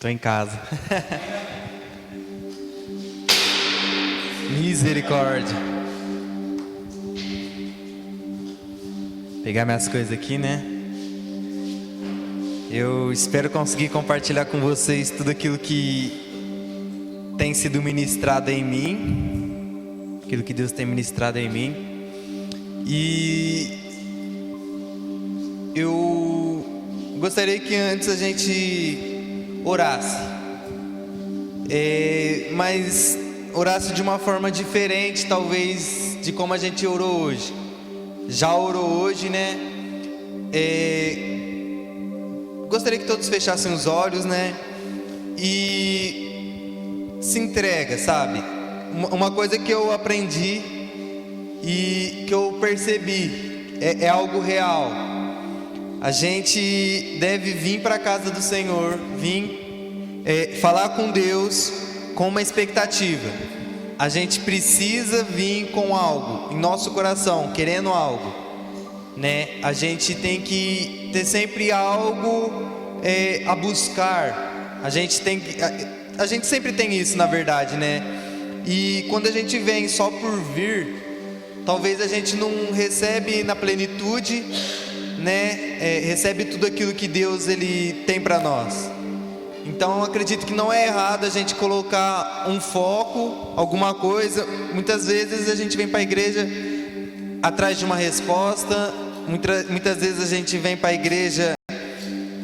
Tô em casa. Misericórdia. Pegar minhas coisas aqui, né? Eu espero conseguir compartilhar com vocês tudo aquilo que tem sido ministrado em mim, aquilo que Deus tem ministrado em mim. E eu gostaria que antes a gente orasse, mas orasse de uma forma diferente, talvez, de como a gente orou hoje. Já orou hoje, né? Gostaria que todos fechassem os olhos, né? E se entrega, sabe? Uma coisa que eu aprendi e que eu percebi é algo real. A gente deve vir para a casa do Senhor, vir falar com Deus com uma expectativa. A gente precisa vir com algo em nosso coração, querendo algo, né? A gente tem que ter sempre algo a buscar. A gente sempre tem isso, na verdade, né? E quando a gente vem só por vir, talvez a gente não recebe na plenitude, né? Recebe tudo aquilo que Deus ele tem para nós. Então eu acredito que não é errado a gente colocar um foco, alguma coisa. Muitas vezes a gente vem para a igreja atrás de uma resposta. Muitas vezes a gente vem para a igreja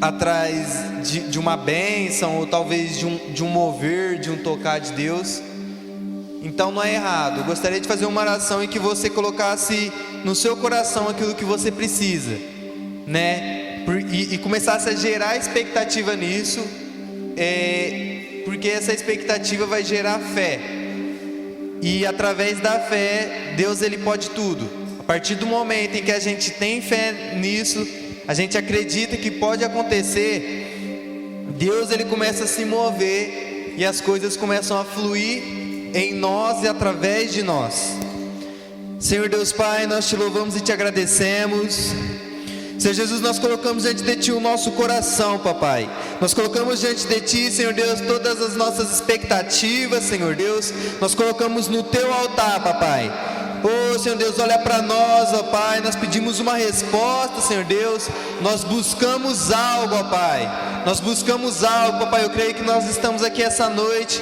atrás de uma bênção, ou talvez de um mover, de um tocar de Deus. Então não é errado. Eu gostaria de fazer uma oração em que você colocasse no seu coração aquilo que você precisa, né? E começasse a gerar expectativa nisso, porque essa expectativa vai gerar fé. E através da fé, Deus ele pode tudo. A partir do momento em que a gente tem fé nisso, a gente acredita que pode acontecer, Deus ele começa a se mover e as coisas começam a fluir em nós e através de nós. Senhor Deus Pai, nós te louvamos e te agradecemos. Senhor Jesus, nós colocamos diante de Ti o nosso coração, papai. Nós colocamos diante de Ti, Senhor Deus, todas as nossas expectativas, Senhor Deus. Nós colocamos no Teu altar, papai. Oh, Senhor Deus, olha para nós, ó Pai. Nós pedimos uma resposta, Senhor Deus. Nós buscamos algo, ó Pai. Nós buscamos algo, papai. Eu creio que nós estamos aqui essa noite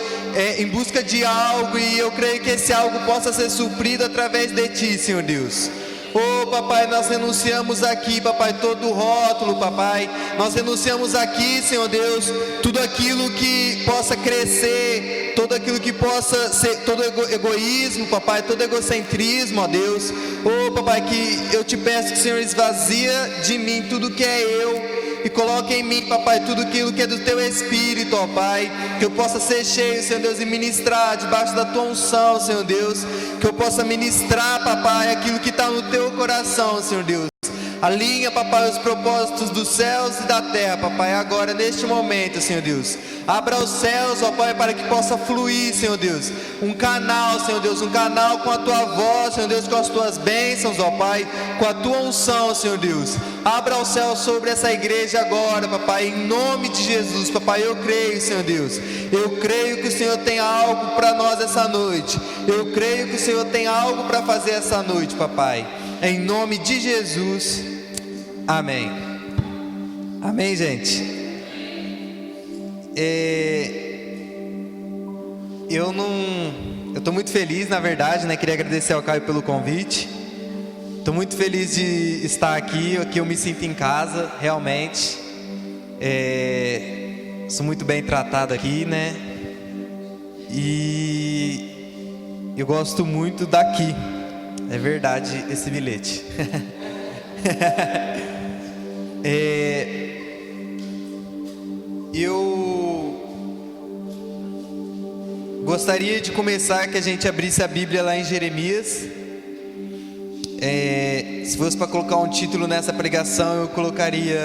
em busca de algo, e eu creio que esse algo possa ser suprido através de Ti, Senhor Deus. Oh, papai, nós renunciamos aqui, papai, todo o rótulo, papai. Nós renunciamos aqui, Senhor Deus, tudo aquilo que possa crescer, tudo aquilo que possa ser, todo egoísmo, papai, todo egocentrismo, ó Deus. Oh, papai, que eu te peço que o Senhor esvazia de mim tudo que é eu, e coloque em mim, papai, tudo aquilo que é do Teu Espírito, ó Pai. Que eu possa ser cheio, Senhor Deus, e ministrar debaixo da Tua unção, Senhor Deus. Que eu possa ministrar, papai, aquilo que está no Teu coração, Senhor Deus. Alinha, papai, os propósitos dos céus e da terra, papai, agora, neste momento, Senhor Deus. Abra os céus, ó Pai, para que possa fluir, Senhor Deus, um canal, Senhor Deus, um canal com a Tua voz, Senhor Deus, com as Tuas bênçãos, ó Pai, com a Tua unção, Senhor Deus. Abra os céus sobre essa igreja agora, papai, em nome de Jesus, papai. Eu creio, Senhor Deus, eu creio que o Senhor tem algo para nós essa noite. Eu creio que o Senhor tem algo para fazer essa noite, papai, em nome de Jesus, amém. Amém, gente. Eu estou muito feliz, na verdade, né? Queria agradecer ao Caio pelo convite. Estou muito feliz de estar aqui eu me sinto em casa, realmente. Sou muito bem tratado aqui, né? E eu gosto muito daqui. É verdade esse bilhete. Eu gostaria de começar que a gente abrisse a Bíblia lá em Jeremias. Se fosse para colocar um título nessa pregação, eu colocaria,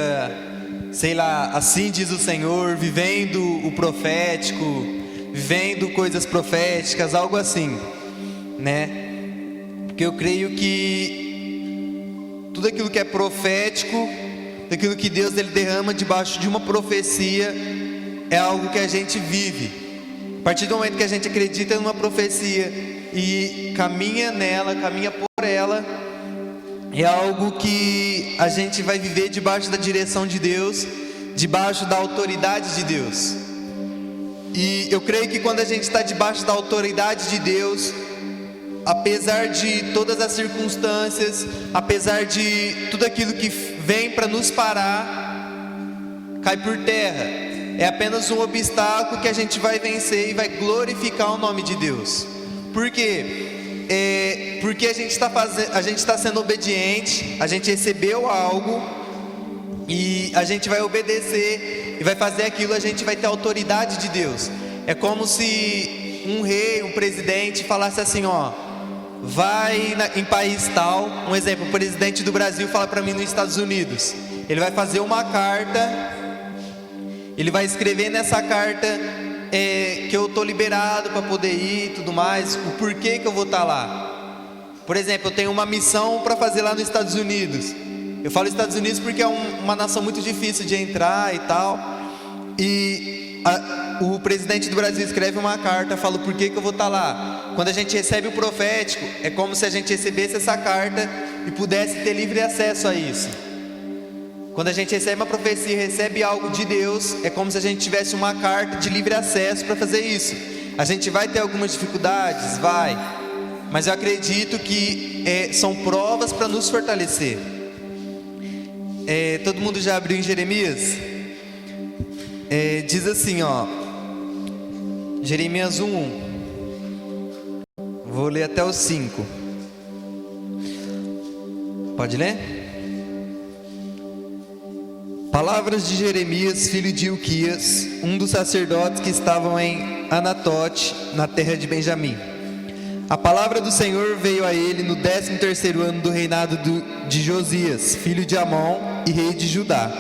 sei lá, assim diz o Senhor, vivendo o profético, vivendo coisas proféticas, algo assim, né? Porque eu creio que tudo aquilo que é profético, daquilo que Deus ele derrama debaixo de uma profecia, é algo que a gente vive. A partir do momento que a gente acredita numa profecia e caminha nela, caminha por ela, é algo que a gente vai viver debaixo da direção de Deus, debaixo da autoridade de Deus. E eu creio que quando a gente está debaixo da autoridade de Deus, apesar de todas as circunstâncias, apesar de tudo aquilo que vem para nos parar, cai por terra. É apenas um obstáculo que a gente vai vencer e vai glorificar o nome de Deus. Por quê? Porque a gente está sendo obediente, a gente recebeu algo e a gente vai obedecer e vai fazer aquilo, a gente vai ter a autoridade de Deus. É como se um rei, um presidente falasse assim, ó, vai em país tal, um exemplo, o presidente do Brasil fala para mim nos Estados Unidos, ele vai fazer uma carta, ele vai escrever nessa carta que eu estou liberado para poder ir e tudo mais, o porquê que eu vou estar lá. Por exemplo, eu tenho uma missão para fazer lá nos Estados Unidos. Eu falo Estados Unidos porque é uma nação muito difícil de entrar e tal. E o presidente do Brasil escreve uma carta, fala o porquê que eu vou estar lá. Quando a gente recebe o profético, é como se a gente recebesse essa carta e pudesse ter livre acesso a isso. Quando a gente recebe uma profecia, recebe algo de Deus, é como se a gente tivesse uma carta de livre acesso para fazer isso. A gente vai ter algumas dificuldades? Vai. Mas eu acredito que são provas para nos fortalecer. Todo mundo já abriu em Jeremias? Diz assim, ó, Jeremias 1:1. Vou ler até o 5. Pode ler? Palavras de Jeremias, filho de Ilquias, um dos sacerdotes que estavam em Anatote, na terra de Benjamim. A palavra do Senhor veio a ele no 13º ano do reinado de Josias, filho de Amon e rei de Judá.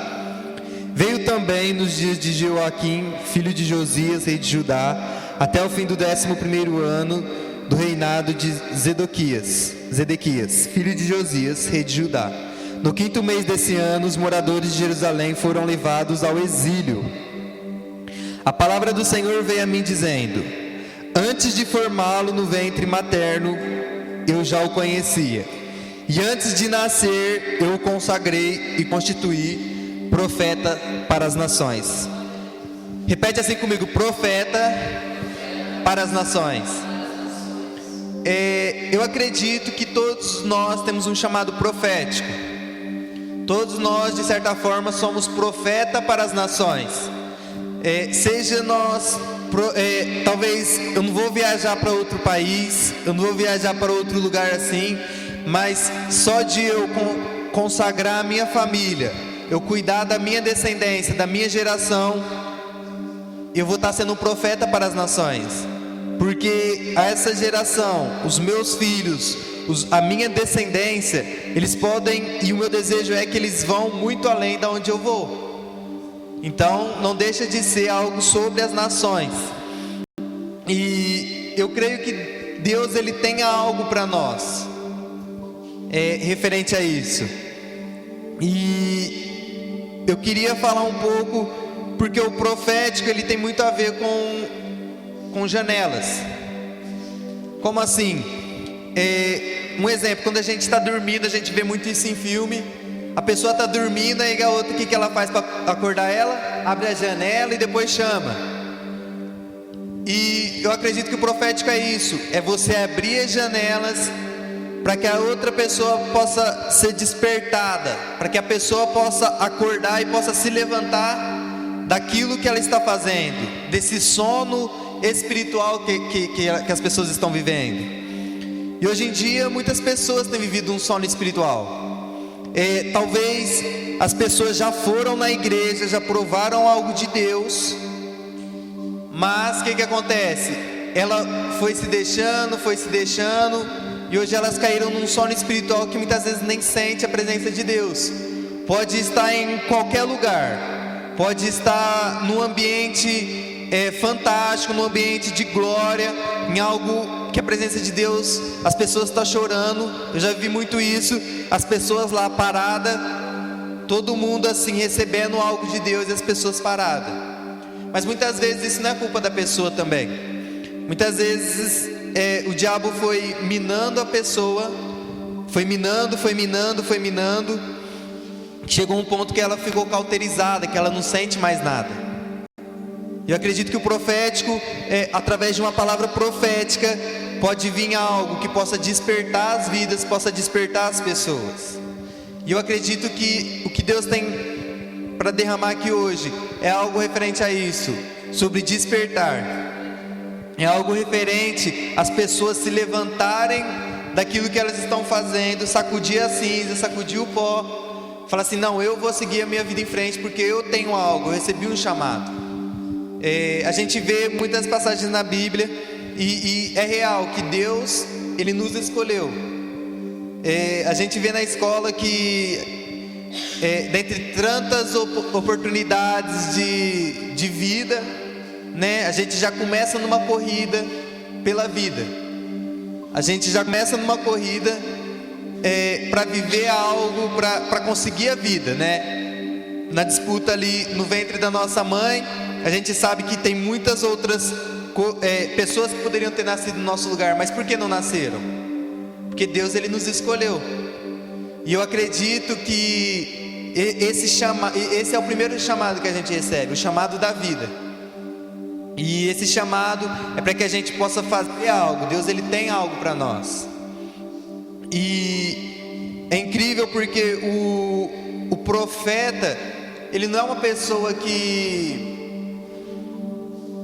Veio também nos dias de Joaquim, filho de Josias, rei de Judá, até o fim do 11º ano do reinado de Zedequias, filho de Josias, rei de Judá. No 5º mês desse ano, os moradores de Jerusalém foram levados ao exílio. A palavra do Senhor veio a mim dizendo: antes de formá-lo no ventre materno, eu já o conhecia. E antes de nascer, eu o consagrei e constituí profeta para as nações. Repete assim comigo: profeta para as nações. Eu acredito que todos nós temos um chamado profético. Todos nós, de certa forma, somos profeta para as nações. Seja nós, talvez eu não vou viajar para outro país, eu não vou viajar para outro lugar assim, mas só de eu consagrar a minha família, eu cuidar da minha descendência, da minha geração, eu vou estar sendo um profeta para as nações. Porque a essa geração, os meus filhos, a minha descendência, eles podem, e o meu desejo é que eles vão muito além da onde eu vou. Então, não deixa de ser algo sobre as nações. E eu creio que Deus, Ele tem algo para nós, referente a isso. E eu queria falar um pouco, porque o profético, ele tem muito a ver com janelas. Como assim? Um exemplo, quando a gente está dormindo, a gente vê muito isso em filme. A pessoa está dormindo, aí a outra, o que ela faz para acordar ela? Abre a janela e depois chama. E eu acredito que o profético é isso, é você abrir as janelas para que a outra pessoa possa ser despertada, para que a pessoa possa acordar e possa se levantar daquilo que ela está fazendo, desse sono espiritual que as pessoas estão vivendo. E hoje em dia muitas pessoas têm vivido um sono espiritual. Talvez as pessoas já foram na igreja, já provaram algo de Deus, mas o que acontece? Ela foi se deixando, e hoje elas caíram num sono espiritual que muitas vezes nem sente a presença de Deus. Pode estar em qualquer lugar, pode estar num ambiente fantástico, num ambiente de glória, em algo que a presença de Deus, as pessoas estão chorando. Eu já vi muito isso, as pessoas lá paradas, todo mundo assim recebendo algo de Deus e as pessoas paradas. Mas muitas vezes isso não é culpa da pessoa também. Muitas vezes o diabo foi minando a pessoa, foi minando. Chegou um ponto que ela ficou cauterizada, que ela não sente mais nada. Eu acredito que o profético, através de uma palavra profética, pode vir algo que possa despertar as vidas, possa despertar as pessoas. E eu acredito que o que Deus tem para derramar aqui hoje é algo referente a isso, sobre despertar. É algo referente às pessoas se levantarem daquilo que elas estão fazendo, sacudir a cinza, sacudir o pó, falar assim: não, eu vou seguir a minha vida em frente porque eu tenho algo, eu recebi um chamado. A gente vê muitas passagens na Bíblia e é real que Deus, Ele nos escolheu. A gente vê na escola que dentre tantas oportunidades de vida, né, a gente já começa numa corrida pela vida. A gente já começa numa corrida para viver algo, para conseguir a vida, né? Na disputa ali no ventre da nossa mãe, a gente sabe que tem muitas outras pessoas que poderiam ter nascido no nosso lugar, mas por que não nasceram? Porque Deus, Ele nos escolheu. E eu acredito que esse é o primeiro chamado que a gente recebe, o chamado da vida. E esse chamado é para que a gente possa fazer algo. Deus, Ele tem algo para nós. E é incrível porque o profeta, ele não é uma pessoa que,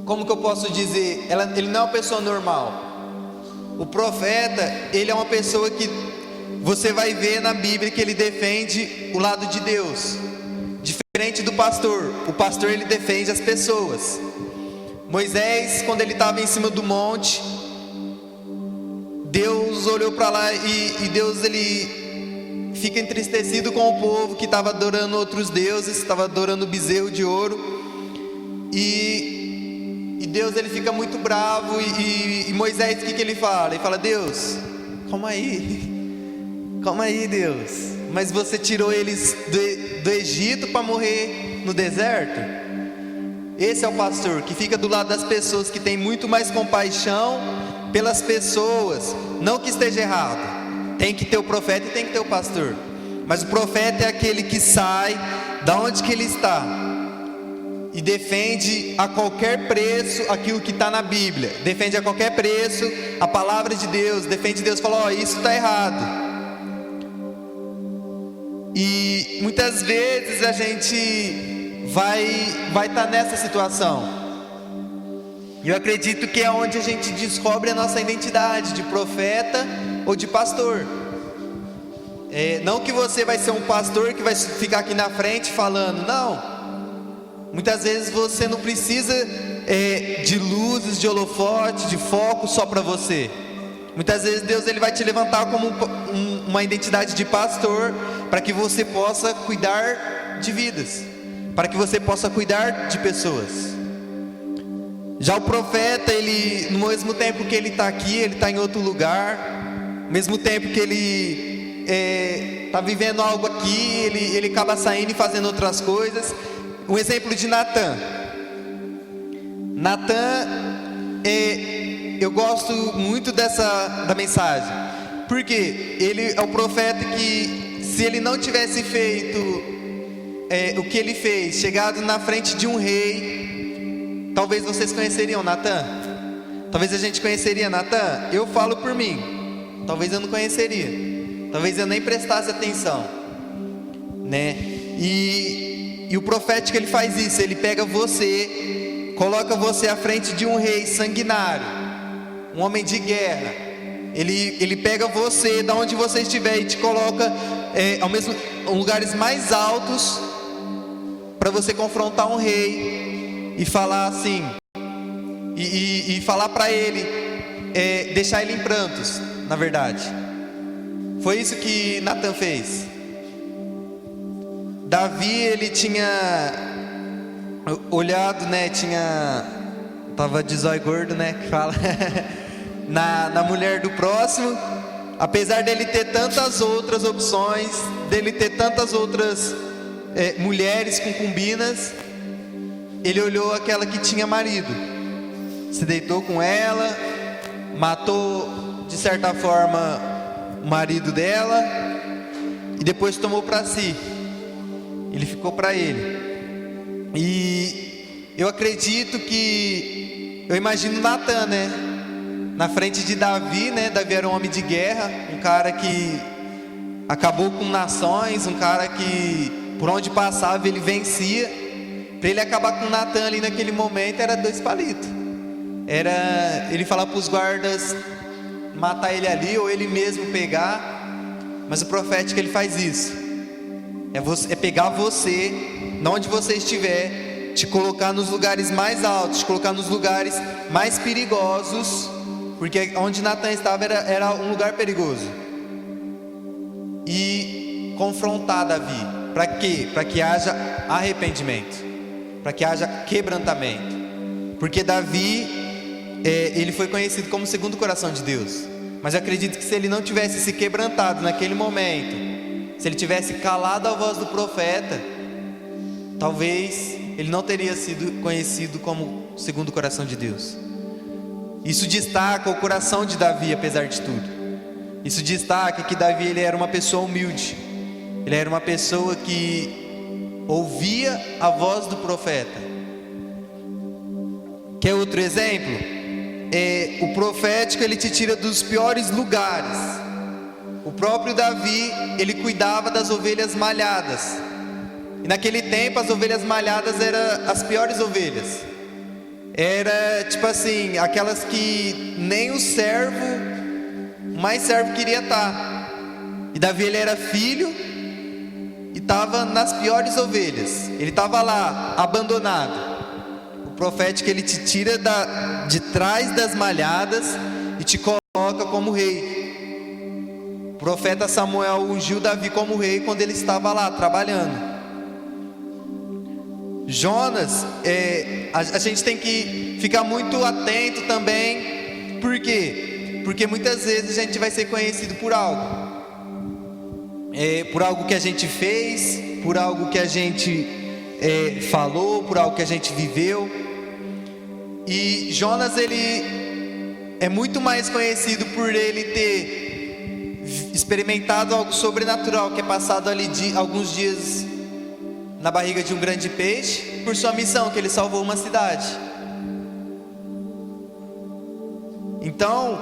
como que eu posso dizer, ele não é uma pessoa normal. O profeta, ele é uma pessoa que você vai ver na Bíblia que ele defende o lado de Deus, diferente do pastor. O pastor, ele defende as pessoas. Moisés, quando ele estava em cima do monte, Deus olhou para lá e Deus, ele fica entristecido com o povo que estava adorando outros deuses, estava adorando o bezerro de ouro, e Deus, ele fica muito bravo, e Moisés, o que ele fala? Ele fala: Deus, calma aí Deus, mas você tirou eles do Egito para morrer no deserto? Esse é o pastor que fica do lado das pessoas, que tem muito mais compaixão pelas pessoas. Não que esteja errado, tem que ter o profeta e tem que ter o pastor, mas o profeta é aquele que sai da onde que ele está e defende a qualquer preço aquilo que está na Bíblia, defende a qualquer preço a palavra de Deus, defende Deus, fala: ó, isso está errado. E muitas vezes a gente vai estar nessa situação. E eu acredito que é onde a gente descobre a nossa identidade de profeta ou de pastor. Não que você vai ser um pastor que vai ficar aqui na frente falando, não. Muitas vezes você não precisa de luzes, de holofote, de foco só para você. Muitas vezes Deus, ele vai te levantar como uma identidade de pastor, para que você possa cuidar de vidas, para que você possa cuidar de pessoas. Já o profeta, ele, no mesmo tempo que ele está aqui, ele está em outro lugar. No mesmo tempo que ele está vivendo algo aqui, ele acaba saindo e fazendo outras coisas. Um exemplo de Natan. Eu gosto muito da mensagem, porque ele é o profeta que, se ele não tivesse feito o que ele fez, chegado na frente de um rei, talvez vocês conheceriam Natan. Talvez a gente conheceria Natan. Eu falo por mim, talvez eu não conheceria, talvez eu nem prestasse atenção, né? E o profético, ele faz isso. Ele pega você, coloca você à frente de um rei sanguinário, um homem de guerra. Ele pega você, da onde você estiver, e te coloca em lugares mais altos, para você confrontar um rei e falar assim, e falar para ele, deixar ele em prantos. Na verdade, foi isso que Natan fez. Davi, ele tinha olhado, né? Tava de zóio gordo, né? Que fala na mulher do próximo. Apesar dele ter tantas outras opções, dele ter tantas outras mulheres concubinas, ele olhou aquela que tinha marido, se deitou com ela, matou de certa forma o marido dela e depois tomou para si. Ele ficou para ele. E eu acredito que, eu imagino Natan, né, na frente de Davi, né? Davi era um homem de guerra, um cara que acabou com nações, um cara que por onde passava ele vencia. Para ele acabar com Natan ali naquele momento era 2 palitos. Era ele falar para os guardas matar ele ali, ou ele mesmo pegar. Mas o profético, ele faz isso. É pegar você, de onde você estiver, te colocar nos lugares mais altos, te colocar nos lugares mais perigosos, porque onde Natan estava era um lugar perigoso, e confrontar Davi. Para quê? Para que haja arrependimento, para que haja quebrantamento. Porque Davi, ele foi conhecido como o segundo coração de Deus. Mas eu acredito que se ele não tivesse se quebrantado naquele momento, se ele tivesse calado a voz do profeta, talvez ele não teria sido conhecido como o segundo coração de Deus. Isso destaca o coração de Davi, apesar de tudo. Isso destaca que Davi, ele era uma pessoa humilde. Ele era uma pessoa que ouvia a voz do profeta. Quer outro exemplo? O profético, ele te tira dos piores lugares. O próprio Davi, ele cuidava das ovelhas malhadas. E naquele tempo as ovelhas malhadas eram as piores ovelhas. Era tipo assim, aquelas que nem o mais servo queria estar. E Davi, ele era filho e estava nas piores ovelhas. Ele estava lá, abandonado. O profético, ele te tira de trás das malhadas e te coloca como rei. O profeta Samuel ungiu Davi como rei quando ele estava lá trabalhando. Jonas, a gente tem que ficar muito atento também. Por quê? Porque muitas vezes a gente vai ser conhecido por algo. Por algo que a gente fez, por algo que a gente falou, por algo que a gente viveu. E Jonas, ele é muito mais conhecido por ele ter experimentado algo sobrenatural, que é passado ali alguns dias na barriga de um grande peixe, por sua missão, que ele salvou uma cidade. Então,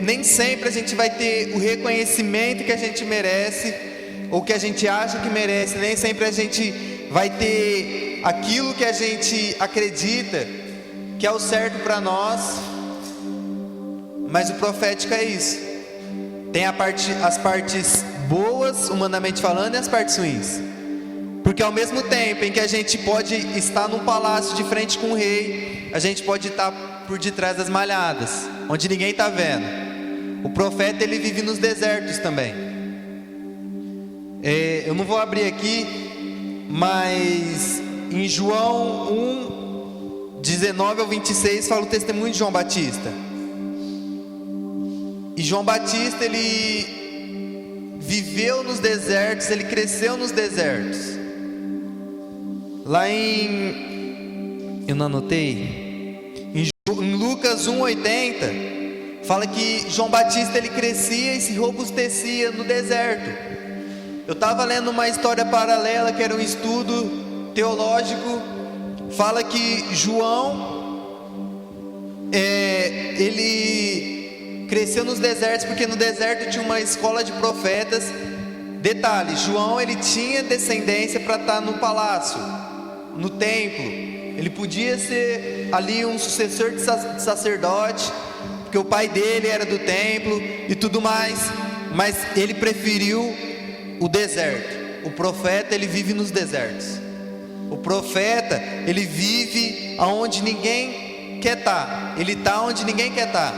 nem sempre a gente vai ter o reconhecimento que a gente merece, ou que a gente acha que merece. Nem sempre a gente vai ter aquilo que a gente acredita que é o certo para nós. Mas o profético é isso. Tem as partes boas, humanamente falando, e as partes ruins. Porque ao mesmo tempo em que a gente pode estar num palácio de frente com o rei, a gente pode estar por detrás das malhadas, onde ninguém está vendo. O profeta, ele vive nos desertos também. Eu não vou abrir aqui, mas em João 1, 19 ao 26 fala o testemunho de João Batista. E João Batista, ele viveu nos desertos, ele cresceu nos desertos. Lá eu não anotei, em Lucas 1,80 fala que João Batista, ele crescia e se robustecia no deserto. Eu estava lendo uma história paralela, que era um estudo teológico. Fala que João, ele cresceu nos desertos, porque no deserto tinha uma escola de profetas. Detalhe, João, ele tinha descendência para estar no palácio, no templo. Ele podia ser ali um sucessor de sacerdote, porque o pai dele era do templo e tudo mais. Mas ele preferiu o deserto. O profeta, ele vive nos desertos. O profeta, ele vive aonde ninguém quer estar. Ele está onde ninguém quer estar.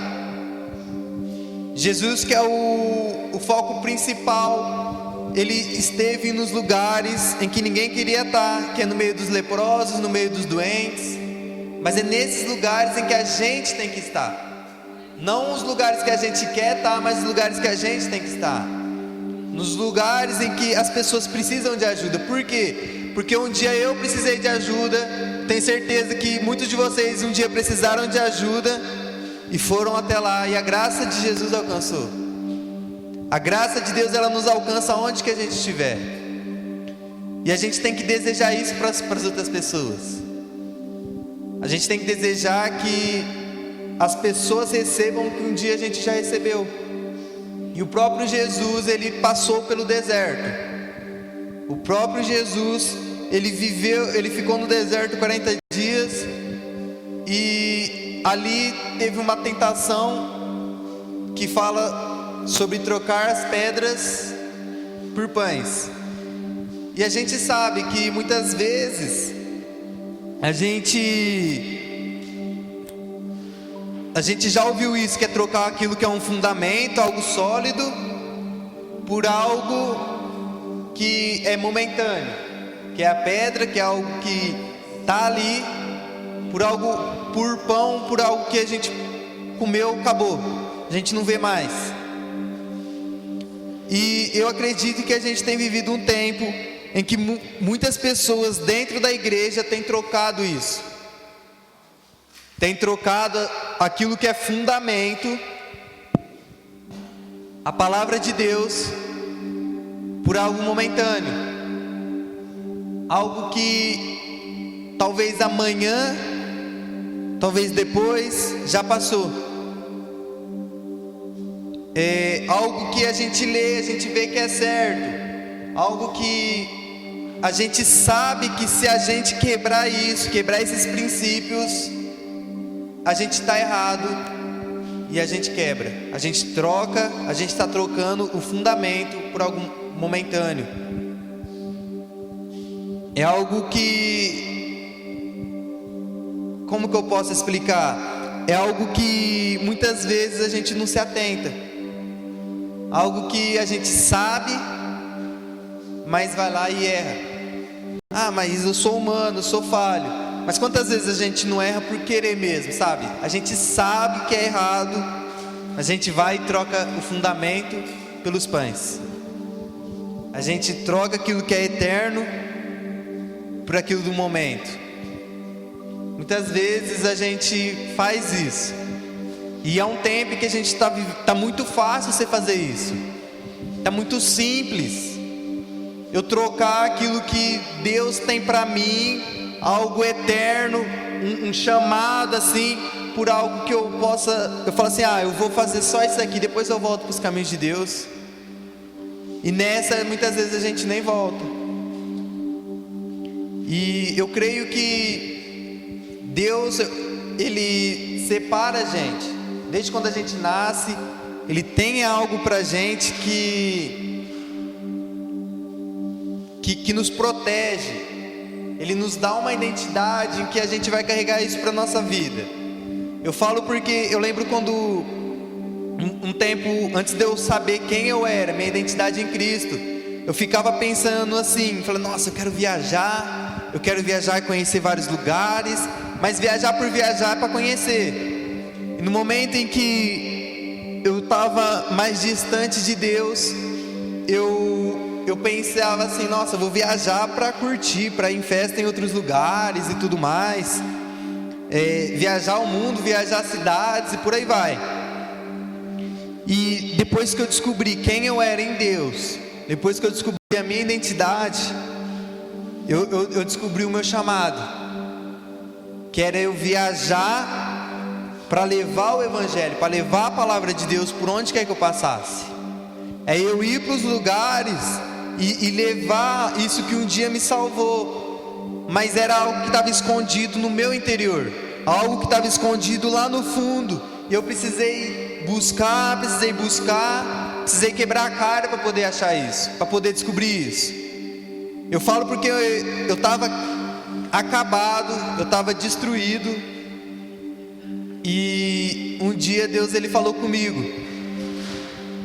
Jesus, que é o foco principal, ele esteve nos lugares em que ninguém queria estar, que é no meio dos leprosos, no meio dos doentes. Mas é nesses lugares em que a gente tem que estar. Não os lugares que a gente quer estar, mas os lugares que a gente tem que estar. Nos lugares em que as pessoas precisam de ajuda. Por quê? Porque um dia eu precisei de ajuda, tenho certeza que muitos de vocês um dia precisaram de ajuda e foram até lá, e a graça de Jesus alcançou. A graça de Deus, ela nos alcança onde que a gente estiver. E a gente tem que desejar isso para as outras pessoas. A gente tem que desejar que as pessoas recebam o que um dia a gente já recebeu. E o próprio Jesus, ele passou pelo deserto. O próprio Jesus, ele ficou no deserto 40 dias. E ali teve uma tentação que fala sobre trocar as pedras por pães. E a gente sabe que muitas vezes a gente já ouviu isso, que é trocar aquilo que é um fundamento, algo sólido, por algo que é momentâneo, que é a pedra, que é algo que está ali, por pão, por algo que a gente comeu, acabou, a gente não vê mais. E eu acredito que a gente tem vivido um tempo em que muitas pessoas dentro da igreja têm trocado isso. Tem trocado aquilo que é fundamento, a palavra de Deus, por algo momentâneo. Algo que talvez amanhã, talvez depois, já passou. É algo que a gente lê, a gente vê que é certo. Algo que a gente sabe que se a gente quebrar isso, quebrar esses princípios, a gente está errado e a gente quebra. A gente troca, a gente está trocando o fundamento por algo momentâneo. É algo que, como que eu posso explicar? É algo que muitas vezes a gente não se atenta. Algo que a gente sabe, mas vai lá e erra. Ah, mas eu sou humano, eu sou falho. Mas quantas vezes a gente não erra por querer mesmo, sabe? A gente sabe que é errado, a gente vai e troca o fundamento pelos pães. A gente troca aquilo que é eterno por aquilo do momento. Muitas vezes a gente faz isso. E há um tempo que a gente tá muito fácil você fazer isso. Tá muito simples. Eu trocar aquilo que Deus tem para mim, algo eterno, um chamado assim, por algo que eu falo assim, eu vou fazer só isso aqui, depois eu volto para os caminhos de Deus. E nessa, muitas vezes a gente nem volta. E eu creio que Deus, Ele separa a gente. Desde quando a gente nasce, Ele tem algo pra gente que nos protege. Ele nos dá uma identidade em que a gente vai carregar isso para nossa vida. Eu falo porque eu lembro quando um tempo antes de eu saber quem eu era, minha identidade em Cristo, eu ficava pensando assim, falando, nossa, eu quero viajar e conhecer vários lugares, mas viajar por viajar é para conhecer. E no momento em que eu estava mais distante de Deus, eu pensava assim, nossa, eu vou viajar para curtir, para ir em festa em outros lugares e tudo mais, viajar o mundo, viajar cidades e por aí vai. E depois que eu descobri quem eu era em Deus, depois que eu descobri a minha identidade, eu descobri o meu chamado, que era eu viajar para levar o Evangelho, para levar a palavra de Deus por onde quer que eu passasse. É eu ir para os lugares e levar isso que um dia me salvou, mas era algo que estava escondido no meu interior, algo que estava escondido lá no fundo, e eu precisei buscar, precisei quebrar a cara para poder achar isso, para poder descobrir isso. Eu falo porque eu estava acabado, eu estava destruído, e um dia Deus ele falou comigo.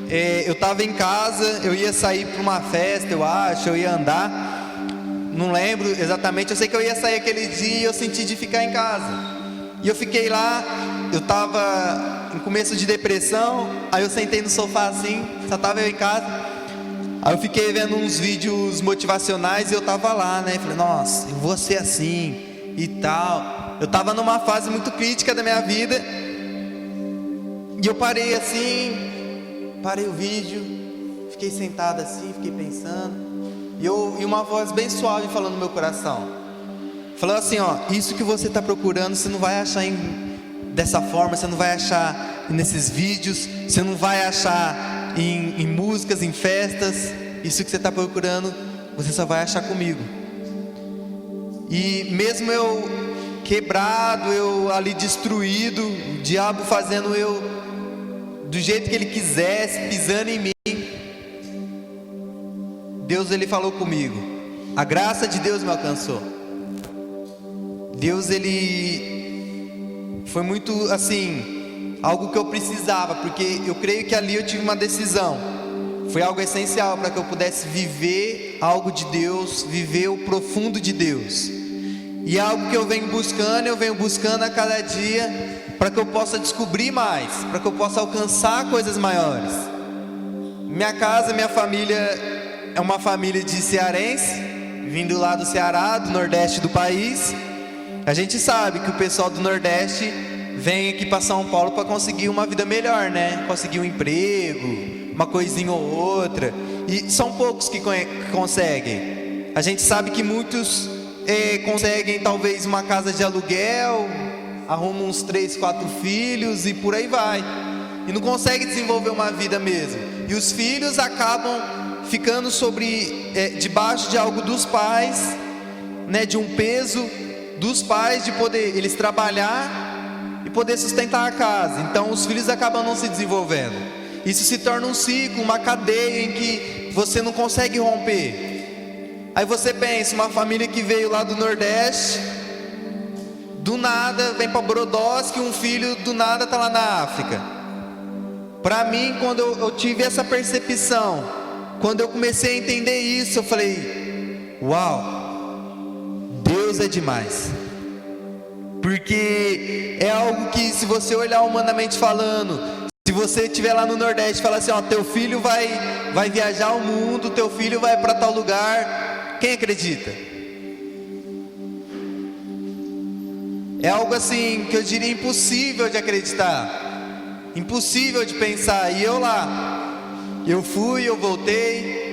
Eu estava em casa, eu ia sair para uma festa, eu ia andar, não lembro exatamente, eu sei que eu ia sair aquele dia e eu senti de ficar em casa. E eu fiquei lá, eu estava em começo de depressão, aí eu sentei no sofá assim, só estava eu em casa. Aí eu fiquei vendo uns vídeos motivacionais e eu estava lá, né? Falei, nossa, eu vou ser assim, e tal. Eu estava numa fase muito crítica da minha vida. E eu parei assim, parei o vídeo, fiquei sentado assim, fiquei pensando. E uma voz bem suave falando no meu coração. Falou assim, ó, isso que você está procurando, você não vai achar dessa forma, você não vai achar nesses vídeos, você não vai achar em músicas, em festas. Isso que você está procurando, você só vai achar comigo. E mesmo eu quebrado, eu ali destruído, o diabo fazendo eu do jeito que ele quisesse, pisando em mim, Deus, ele falou comigo. A graça de Deus me alcançou. Deus, ele foi muito assim, algo que eu precisava, porque eu creio que ali eu tive uma decisão. Foi algo essencial para que eu pudesse viver algo de Deus, viver o profundo de Deus. E é algo que eu venho buscando a cada dia, para que eu possa descobrir mais, para que eu possa alcançar coisas maiores. Minha casa, minha família é uma família de cearense, vindo lá do Ceará, do Nordeste do país. A gente sabe que o pessoal do Nordeste vem aqui para São Paulo para conseguir uma vida melhor, né? Conseguir um emprego, uma coisinha ou outra. E são poucos que conseguem. A gente sabe que muitos conseguem talvez uma casa de aluguel, arrumam uns 3, 4 filhos e por aí vai. E não conseguem desenvolver uma vida mesmo. E os filhos acabam ficando debaixo de algo dos pais, né? De um peso dos pais de poder eles trabalhar e poder sustentar a casa. Então os filhos acabam não se desenvolvendo. Isso se torna um ciclo, uma cadeia em que você não consegue romper. Aí você pensa, uma família que veio lá do Nordeste, do nada vem para Brodowski, um filho do nada está lá na África. Para mim, quando eu tive essa percepção, quando eu comecei a entender isso, eu falei, uau, Deus é demais. Porque é algo que, se você olhar humanamente falando, se você estiver lá no Nordeste e falar assim, ó, teu filho vai viajar o mundo, teu filho vai para tal lugar, quem acredita? É algo assim que eu diria impossível de acreditar, impossível de pensar. E eu fui, eu voltei.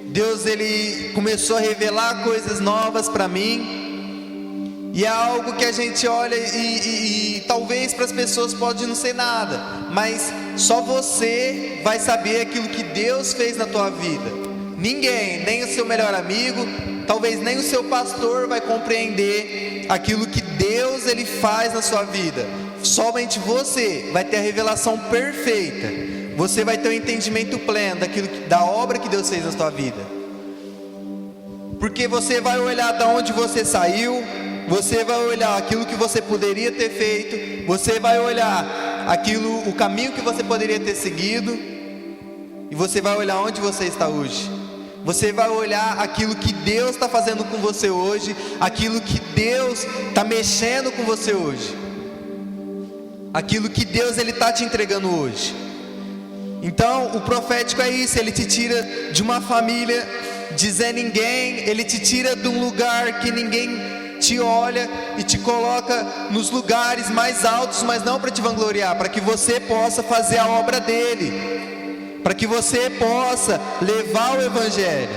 Deus, ele começou a revelar coisas novas para mim. E é algo que a gente olha e talvez para as pessoas pode não ser nada, mas só você vai saber aquilo que Deus fez na tua vida. Ninguém, nem o seu melhor amigo, talvez nem o seu pastor vai compreender aquilo que Deus, ele faz na sua vida. Somente você vai ter a revelação perfeita. Você vai ter o entendimento pleno da obra que Deus fez na sua vida. Porque você vai olhar de onde você saiu, você vai olhar aquilo que você poderia ter feito, você vai olhar o caminho que você poderia ter seguido, e você vai olhar onde você está hoje. Você vai olhar aquilo que Deus está fazendo com você hoje, aquilo que Deus está mexendo com você hoje, aquilo que Deus ele está te entregando hoje. Então o profético é isso, ele te tira de uma família de Zé Ninguém, ele te tira de um lugar que ninguém te olha e te coloca nos lugares mais altos, mas não para te vangloriar, para que você possa fazer a obra dele, para que você possa levar o evangelho.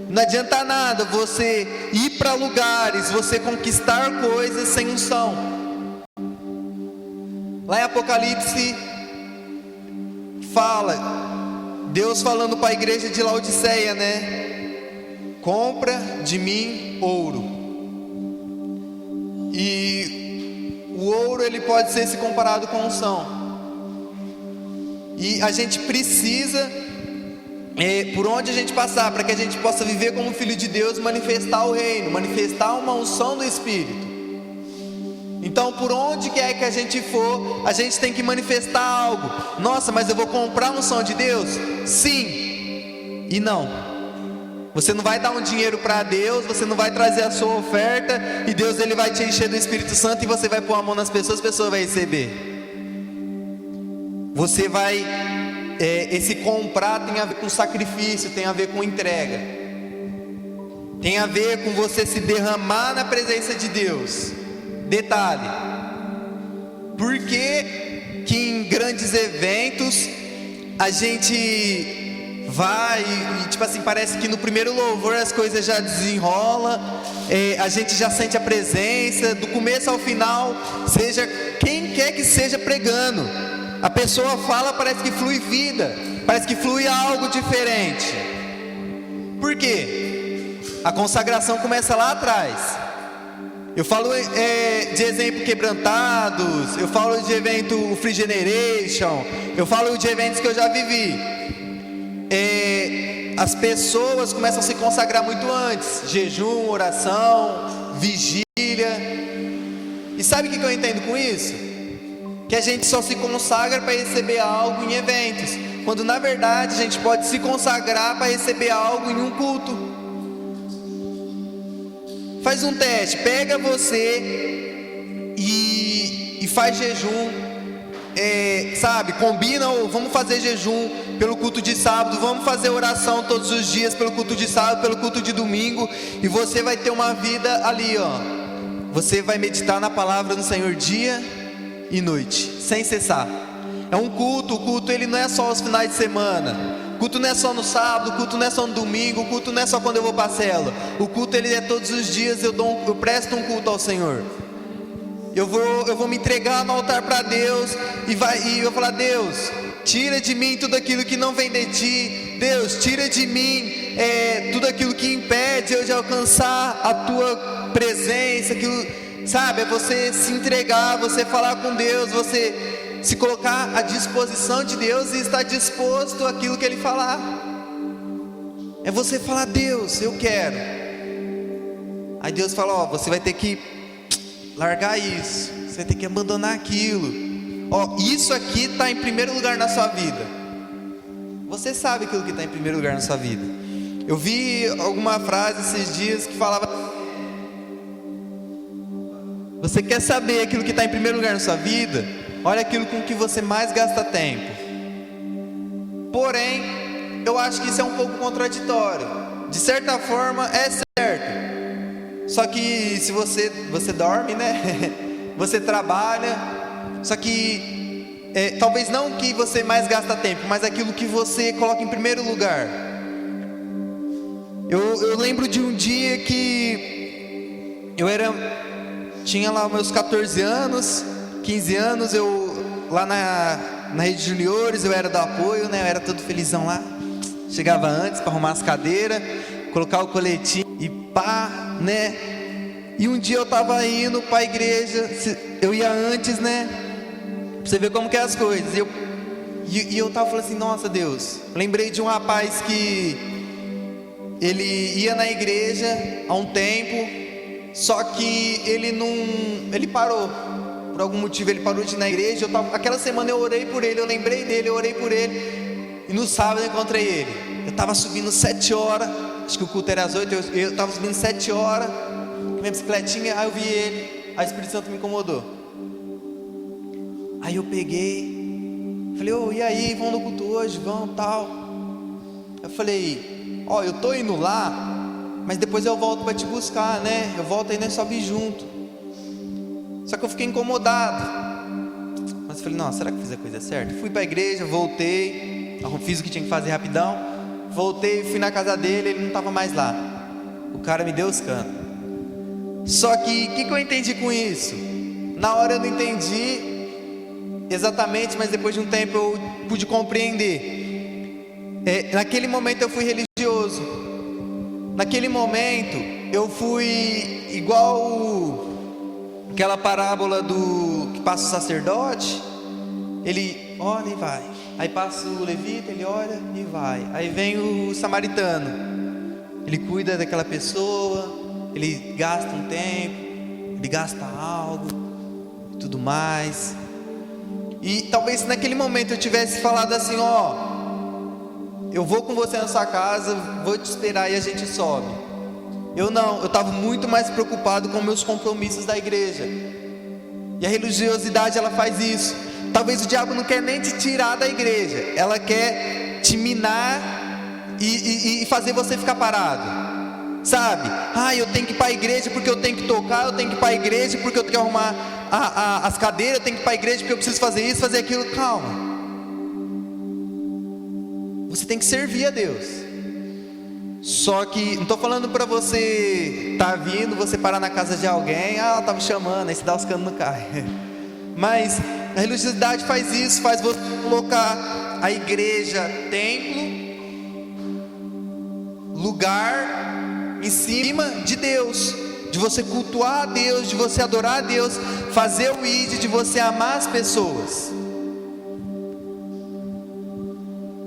Não adianta nada você ir para lugares, você conquistar coisas sem unção. Lá em Apocalipse fala, Deus falando para a igreja de Laodiceia, né? Compra de mim ouro. E o ouro ele pode ser se comparado com unção. E a gente precisa, por onde a gente passar, para que a gente possa viver como filho de Deus, manifestar o reino, manifestar uma unção do Espírito. Então por onde quer que a gente for, a gente tem que manifestar algo. Nossa, mas eu vou comprar a unção de Deus? Sim e não. Você não vai dar um dinheiro para Deus, você não vai trazer a sua oferta e Deus ele vai te encher do Espírito Santo e você vai pôr a mão nas pessoas, a pessoa vai receber. Você vai, esse comprar tem a ver com sacrifício, tem a ver com entrega. tem a ver com você se derramar na presença de Deus. Detalhe, por que que em grandes eventos a gente vai e tipo assim, parece que no primeiro louvor as coisas já desenrolam, a gente já sente a presença, do começo ao final, seja quem quer que seja pregando, a pessoa fala, parece que flui vida, parece que flui algo diferente. Por quê? A consagração começa lá atrás. Eu falo de exemplo Quebrantados, eu falo de evento Free Generation, eu falo de eventos que eu já vivi. As pessoas começam a se consagrar muito antes, jejum, oração, vigília. E sabe o que eu entendo com isso? Que a gente só se consagra para receber algo em eventos, quando na verdade a gente pode se consagrar para receber algo em um culto. Faz um teste, pega você e faz jejum, sabe, combina, vamos fazer jejum pelo culto de sábado, vamos fazer oração todos os dias pelo culto de sábado, pelo culto de domingo, e você vai ter uma vida ali, ó, você vai meditar na palavra do Senhor dia e noite, sem cessar. É um culto, o culto ele não é só os finais de semana, o culto não é só no sábado, o culto não é só no domingo, o culto não é só quando eu vou para a célula, o culto ele é todos os dias, eu presto um culto ao Senhor. Eu vou me entregar no altar para Deus, e eu vou falar: Deus, tira de mim tudo aquilo que não vem de ti. Deus, tira de mim tudo aquilo que impede eu de alcançar a tua presença. Aquilo, sabe, é você se entregar, você falar com Deus, você se colocar à disposição de Deus e estar disposto àquilo que Ele falar. É você falar: Deus, eu quero. Aí Deus fala: ó, você vai ter que largar isso, você vai ter que abandonar aquilo. Ó, isso aqui está em primeiro lugar na sua vida. Você sabe aquilo que está em primeiro lugar na sua vida. Eu vi alguma frase esses dias que falava: você quer saber aquilo que está em primeiro lugar na sua vida? Olha aquilo com que você mais gasta tempo. Porém, eu acho que isso é um pouco contraditório. De certa forma é certo. Só que se você dorme, né? Você trabalha. Só que talvez não o que você mais gasta tempo, mas aquilo que você coloca em primeiro lugar. Eu lembro de um dia que eu tinha lá meus 14 anos, 15 anos, lá na rede de juniores, eu era do apoio, né? Eu era todo felizão lá. Chegava antes para arrumar as cadeiras, colocar o coletinho e pá, né? E um dia eu tava indo para a igreja, eu ia antes, né? Pra você ver como que é as coisas. E eu tava falando assim: nossa, Deus, lembrei de um rapaz que ele ia na igreja há um tempo, só que ele parou. Por algum motivo ele parou de ir na igreja. Aquela semana eu orei por ele, eu lembrei dele, eu orei por ele. E no sábado eu encontrei ele. Eu estava subindo 7 horas, acho que o culto era às 8, eu estava subindo 7 horas, com minha bicicletinha, aí eu vi ele, aí o Espírito Santo me incomodou. Aí eu peguei, falei: ô, e aí, vamos no culto hoje, vamos, tal. Eu falei: ó, eu tô indo lá, mas depois eu volto para te buscar, né? Eu volto aí, nós sobe junto. Só que eu fiquei incomodado. Mas eu falei: não, será que eu fiz a coisa certa? Fui para a igreja, voltei, fiz o que tinha que fazer rapidão. Voltei, fui na casa dele, ele não estava mais lá. O cara me deu os canos. Só que o que eu entendi com isso? Na hora eu não entendi exatamente, mas depois de um tempo eu pude compreender. Naquele momento eu fui religioso. Naquele momento eu fui igual aquela parábola do que passa o sacerdote. Ele olha e vai. Aí passa o levita, ele olha e vai. Aí vem o samaritano, ele cuida daquela pessoa, ele gasta um tempo, ele gasta algo e tudo mais. E talvez se naquele momento eu tivesse falado assim: ó, eu vou com você na sua casa, vou te esperar e a gente sobe. Eu estava muito mais preocupado com meus compromissos da igreja. E a religiosidade, ela faz isso. Talvez o diabo não quer nem te tirar da igreja, ela quer te minar e fazer você ficar parado. sabe? Eu tenho que ir para a igreja porque eu tenho que tocar, eu tenho que ir para a igreja porque eu tenho que arrumar as cadeiras, eu tenho que ir para a igreja porque eu preciso fazer isso, fazer aquilo. Calma. Você tem que servir a Deus. Só que, não estou falando para você tá vindo, você parar na casa de alguém, ela tá me chamando, aí você dá os canos no carro. Mas a religiosidade faz isso, faz você colocar a igreja, templo, lugar em cima de Deus, de você cultuar a Deus, de você adorar a Deus, fazer o ID, de você amar as pessoas.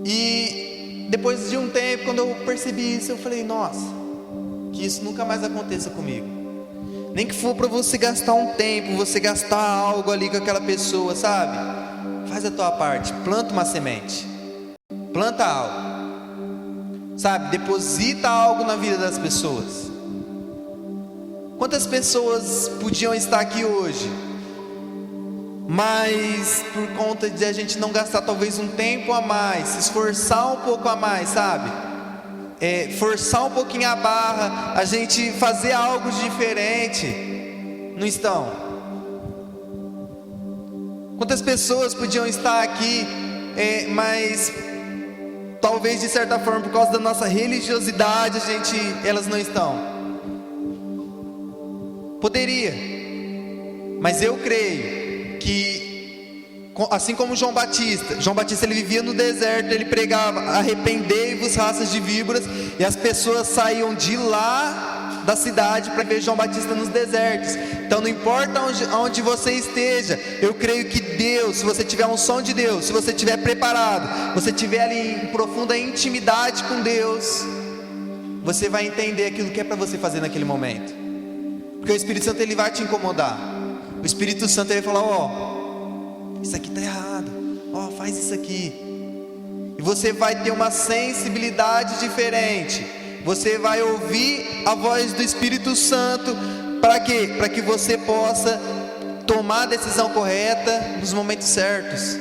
E depois de um tempo, quando eu percebi isso, eu falei, nossa, que isso nunca mais aconteça comigo. Nem que for para você gastar um tempo, você gastar algo ali com aquela pessoa, sabe? Faz a tua parte, planta uma semente, planta algo, sabe? Deposita algo na vida das pessoas. Quantas pessoas podiam estar aqui hoje, mas por conta de a gente não gastar talvez um tempo a mais, se esforçar um pouco a mais, sabe? Forçar um pouquinho a barra, a gente fazer algo diferente, não estão? Quantas pessoas podiam estar aqui, mas talvez de certa forma por causa da nossa religiosidade elas não estão? Poderia, mas eu creio que, assim como João Batista ele vivia no deserto, ele pregava: arrependei-vos, raças de víboras, e as pessoas saíam de lá da cidade para ver João Batista nos desertos. Então não importa onde você esteja, eu creio que Deus, se você tiver um som de Deus, se você estiver preparado, você estiver ali em profunda intimidade com Deus, você vai entender aquilo que é para você fazer naquele momento, porque o Espírito Santo ele vai te incomodar. O Espírito Santo ele vai falar: isso aqui está errado, faz isso aqui. E você vai ter uma sensibilidade diferente. Você vai ouvir a voz do Espírito Santo. Para quê? Para que você possa tomar a decisão correta nos momentos certos.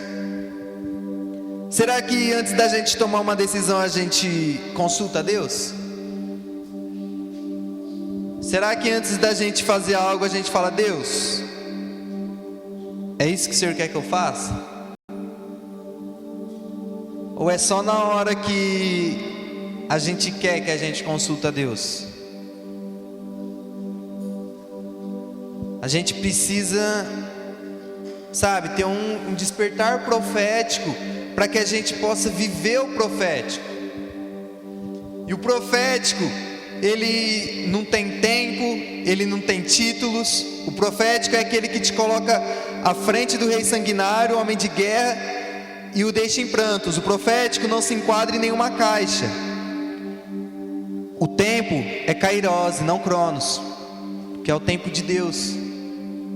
Será que antes da gente tomar uma decisão a gente consulta a Deus? Será que antes da gente fazer algo a gente fala: Deus, é isso que o Senhor quer que eu faça? Ou é só na hora que a gente quer que a gente consulta a Deus? A gente precisa, sabe, ter um despertar profético, para que a gente possa viver o profético. E o profético, ele não tem tempo, ele não tem títulos. O profético é aquele que te coloca à frente do rei sanguinário, homem de guerra, e o deixa em prantos. O profético não se enquadra em nenhuma caixa. O tempo é Kairos, não Cronos, que é o tempo de Deus.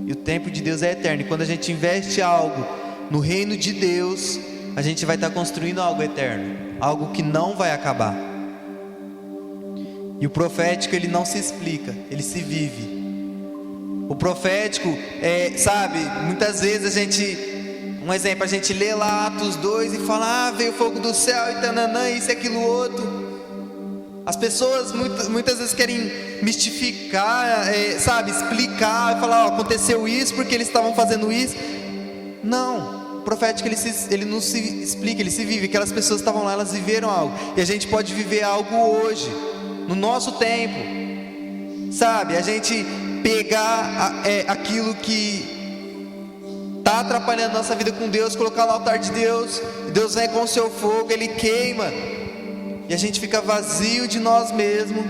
E o tempo de Deus é eterno. E quando a gente investe algo no reino de Deus, a gente vai estar construindo algo eterno, algo que não vai acabar. E o profético ele não se explica, ele se vive. O profético sabe, muitas vezes a gente, um exemplo, a gente lê lá Atos 2 e fala: veio fogo do céu e tananã, isso e aquilo outro. As pessoas muitas vezes querem mistificar, sabe, explicar, falar: aconteceu isso porque eles estavam fazendo isso. Não, o profético ele não se explica, ele se vive. Aquelas pessoas estavam lá, elas viveram algo, e a gente pode viver algo hoje, no nosso tempo, sabe? A gente pegar aquilo que está atrapalhando nossa vida com Deus, colocar no altar de Deus, e Deus vem com o seu fogo, ele queima, e a gente fica vazio de nós mesmos,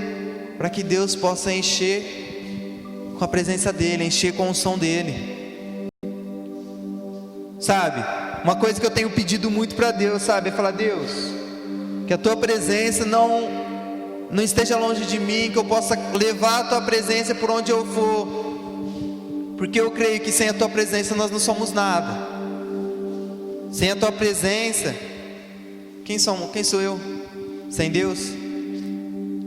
para que Deus possa encher com a presença dEle, encher com o som dEle. Sabe, uma coisa que eu tenho pedido muito para Deus, sabe, é falar: Deus, que a Tua presença não esteja longe de mim, que eu possa levar a Tua presença por onde eu for, porque eu creio que sem a Tua presença nós não somos nada. Sem a Tua presença, quem sou eu? Sem Deus?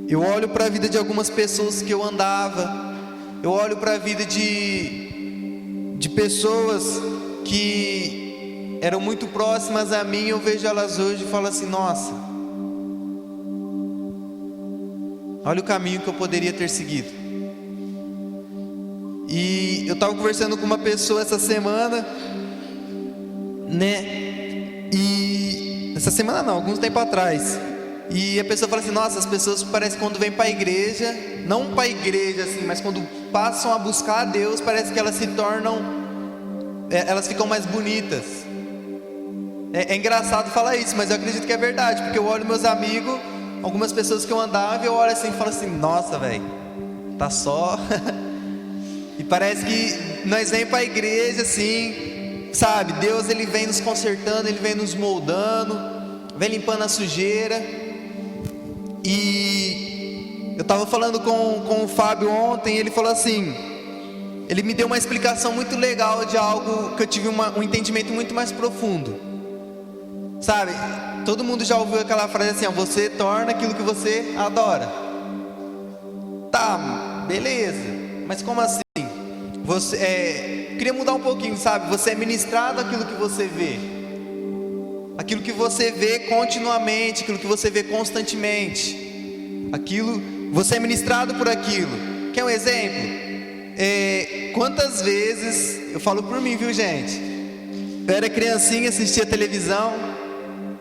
Eu olho para a vida de algumas pessoas que eu andava, eu olho para a vida de pessoas que eram muito próximas a mim, eu vejo elas hoje e falo assim: nossa, Olha o caminho que eu poderia ter seguido. E eu estava conversando com uma pessoa essa semana, né? E essa semana não, alguns tempo atrás. E a pessoa fala assim: nossa, as pessoas parece que quando vêm para a igreja, não para a igreja assim, mas quando passam a buscar a Deus, parece que elas se tornam, elas ficam mais bonitas. É engraçado falar isso, mas eu acredito que é verdade, porque eu olho meus amigos, algumas pessoas que eu andava, e eu olho assim e falo assim: nossa, velho, tá só. E parece que nós vem para a igreja assim, sabe? Deus, ele vem nos consertando, ele vem nos moldando, vem limpando a sujeira. E eu estava falando com o Fábio ontem, e ele falou assim, ele me deu uma explicação muito legal de algo que eu tive um entendimento muito mais profundo. Sabe, todo mundo já ouviu aquela frase assim: ó, você torna aquilo que você adora. Tá, beleza, mas como assim? Você queria mudar um pouquinho, sabe? Você é ministrado aquilo que você vê, aquilo que você vê continuamente, aquilo que você vê constantemente, aquilo, você é ministrado por aquilo. Quer um exemplo? Quantas vezes, eu falo por mim, viu, gente? Eu era criancinha, assistia televisão,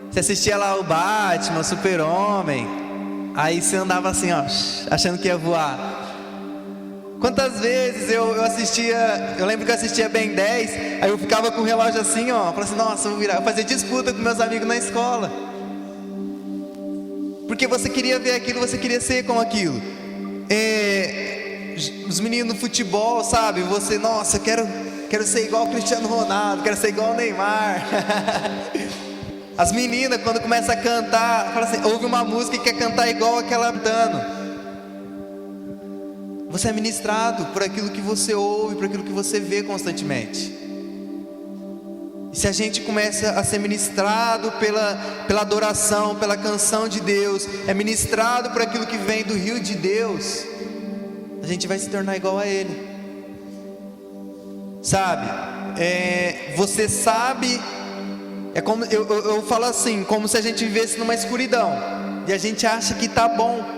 você assistia lá o Batman, o Super-Homem, aí você andava assim, ó, achando que ia voar. Quantas vezes eu assistia, eu lembro que eu assistia Ben 10, aí eu ficava com o relógio assim, ó, falava assim: nossa, eu vou virar. Eu fazia disputa com meus amigos na escola, porque você queria ver aquilo, você queria ser como aquilo. Os meninos no futebol, sabe? Você, nossa, quero ser igual o Cristiano Ronaldo, quero ser igual o Neymar. As meninas, quando começam a cantar, fala assim, ouve uma música e quer cantar igual aquela cantando. Você é ministrado por aquilo que você ouve, por aquilo que você vê constantemente. E se a gente começa a ser ministrado pela adoração, pela canção de Deus, é ministrado por aquilo que vem do rio de Deus, a gente vai se tornar igual a Ele. Sabe? Você sabe, é como eu falo assim, como se a gente vivesse numa escuridão e a gente acha que está bom.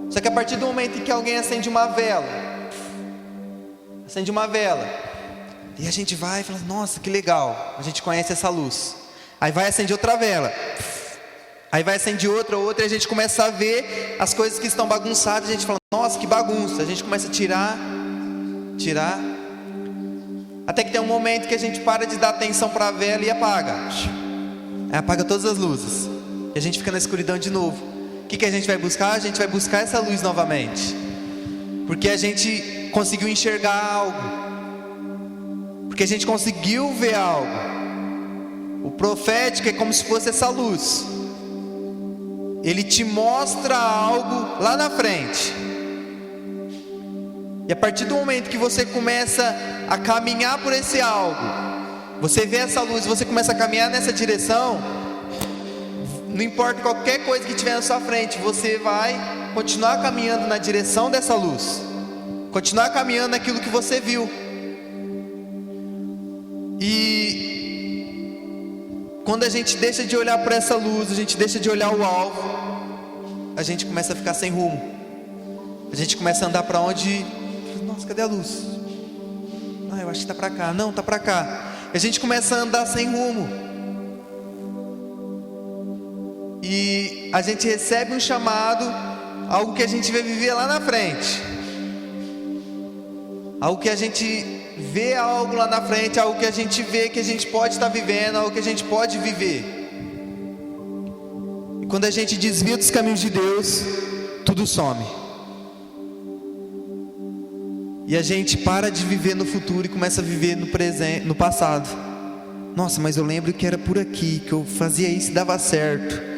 Só que a partir do momento em que alguém acende uma vela, e a gente vai e fala: nossa, que legal, a gente conhece essa luz. Aí vai acender outra vela, aí vai acender outra, e a gente começa a ver as coisas que estão bagunçadas. A gente fala: nossa, que bagunça. A gente começa a tirar, até que tem um momento que a gente para de dar atenção para a vela e apaga. Aí apaga todas as luzes, e a gente fica na escuridão de novo. O que a gente vai buscar? A gente vai buscar essa luz novamente, porque a gente conseguiu enxergar algo, porque a gente conseguiu ver algo. O profético é como se fosse essa luz, ele te mostra algo lá na frente, e a partir do momento que você começa a caminhar por esse algo, você vê essa luz, você começa a caminhar nessa direção. Não importa qualquer coisa que tiver na sua frente, você vai continuar caminhando na direção dessa luz, continuar caminhando naquilo que você viu. E quando a gente deixa de olhar para essa luz, a gente deixa de olhar o alvo, a gente começa a ficar sem rumo. A gente começa a andar para onde? Nossa, cadê a luz? Eu acho que está para cá. Não, está para cá. A gente começa a andar sem rumo. E a gente recebe um chamado, algo que a gente vai viver lá na frente, algo que a gente vê, algo lá na frente, algo que a gente vê que a gente pode estar vivendo, algo que a gente pode viver. E quando a gente desvia dos caminhos de Deus, tudo some, e a gente para de viver no futuro e começa a viver no presente, no passado. Nossa, mas eu lembro que era por aqui que eu fazia isso e dava certo.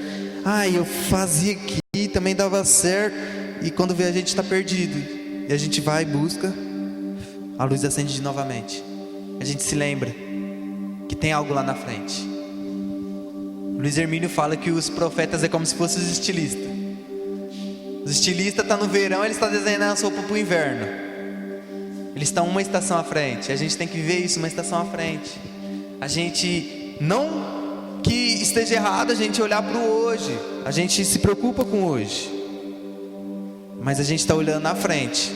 Eu fazia aqui, também dava certo. E quando vê, a gente está perdido. E a gente vai e busca, a luz acende novamente. A gente se lembra que tem algo lá na frente. Luiz Hermínio fala que os profetas é como se fossem os estilistas. Os estilistas estão no verão, eles estão desenhando a roupa para o inverno. Eles estão uma estação à frente. A gente tem que viver isso, uma estação à frente. A gente não que esteja errado a gente olhar para o hoje, a gente se preocupa com hoje, mas a gente está olhando na frente.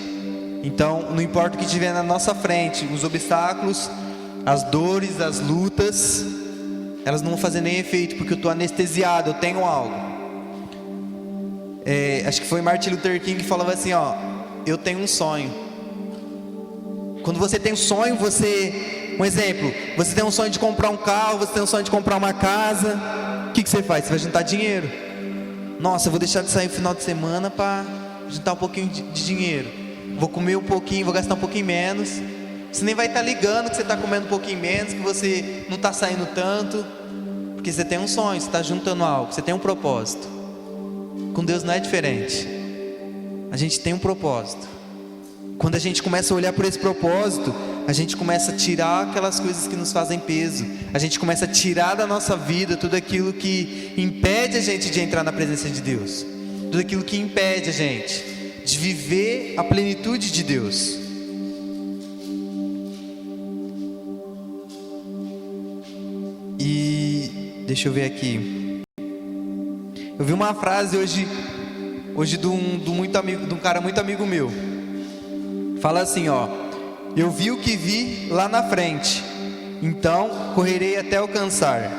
Então, não importa o que tiver na nossa frente, os obstáculos, as dores, as lutas, elas não vão fazer nem efeito, porque eu estou anestesiado, eu tenho algo. Acho que foi Martin Luther King que falava assim, ó, eu tenho um sonho. Quando você tem um sonho, um exemplo, você tem um sonho de comprar um carro, você tem um sonho de comprar uma casa, o que você faz? Você vai juntar dinheiro. Nossa, eu vou deixar de sair no final de semana para juntar um pouquinho de dinheiro. Vou comer um pouquinho, vou gastar um pouquinho menos. Você nem vai estar ligando que você está comendo um pouquinho menos, que você não está saindo tanto, porque você tem um sonho, você está juntando algo, você tem um propósito. Com Deus não é diferente. A gente tem um propósito. Quando a gente começa a olhar por esse propósito, a gente começa a tirar aquelas coisas que nos fazem peso. A gente começa a tirar da nossa vida tudo aquilo que impede a gente de entrar na presença de Deus. Tudo aquilo que impede a gente de viver a plenitude de Deus. E deixa eu ver aqui. Eu vi uma frase hoje de um cara muito amigo meu. Fala assim, ó: eu vi o que vi lá na frente, então correrei até alcançar.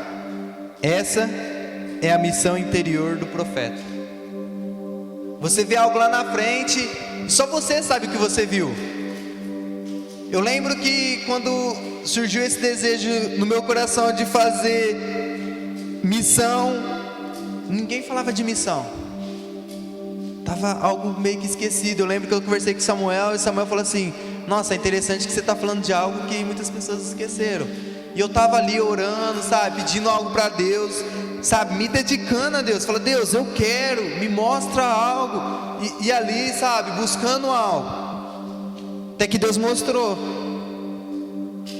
Essa é a missão interior do profeta. Você vê algo lá na frente, só você sabe o que você viu. Eu lembro que quando surgiu esse desejo no meu coração de fazer missão, ninguém falava de missão. Tava algo meio que esquecido. Eu lembro que eu conversei com Samuel, e Samuel falou assim: nossa, é interessante que você está falando de algo que muitas pessoas esqueceram. E eu tava ali orando, sabe, pedindo algo para Deus, sabe, me dedicando a Deus. Falei: Deus, eu quero, me mostra algo. E ali, sabe, buscando algo. Até que Deus mostrou.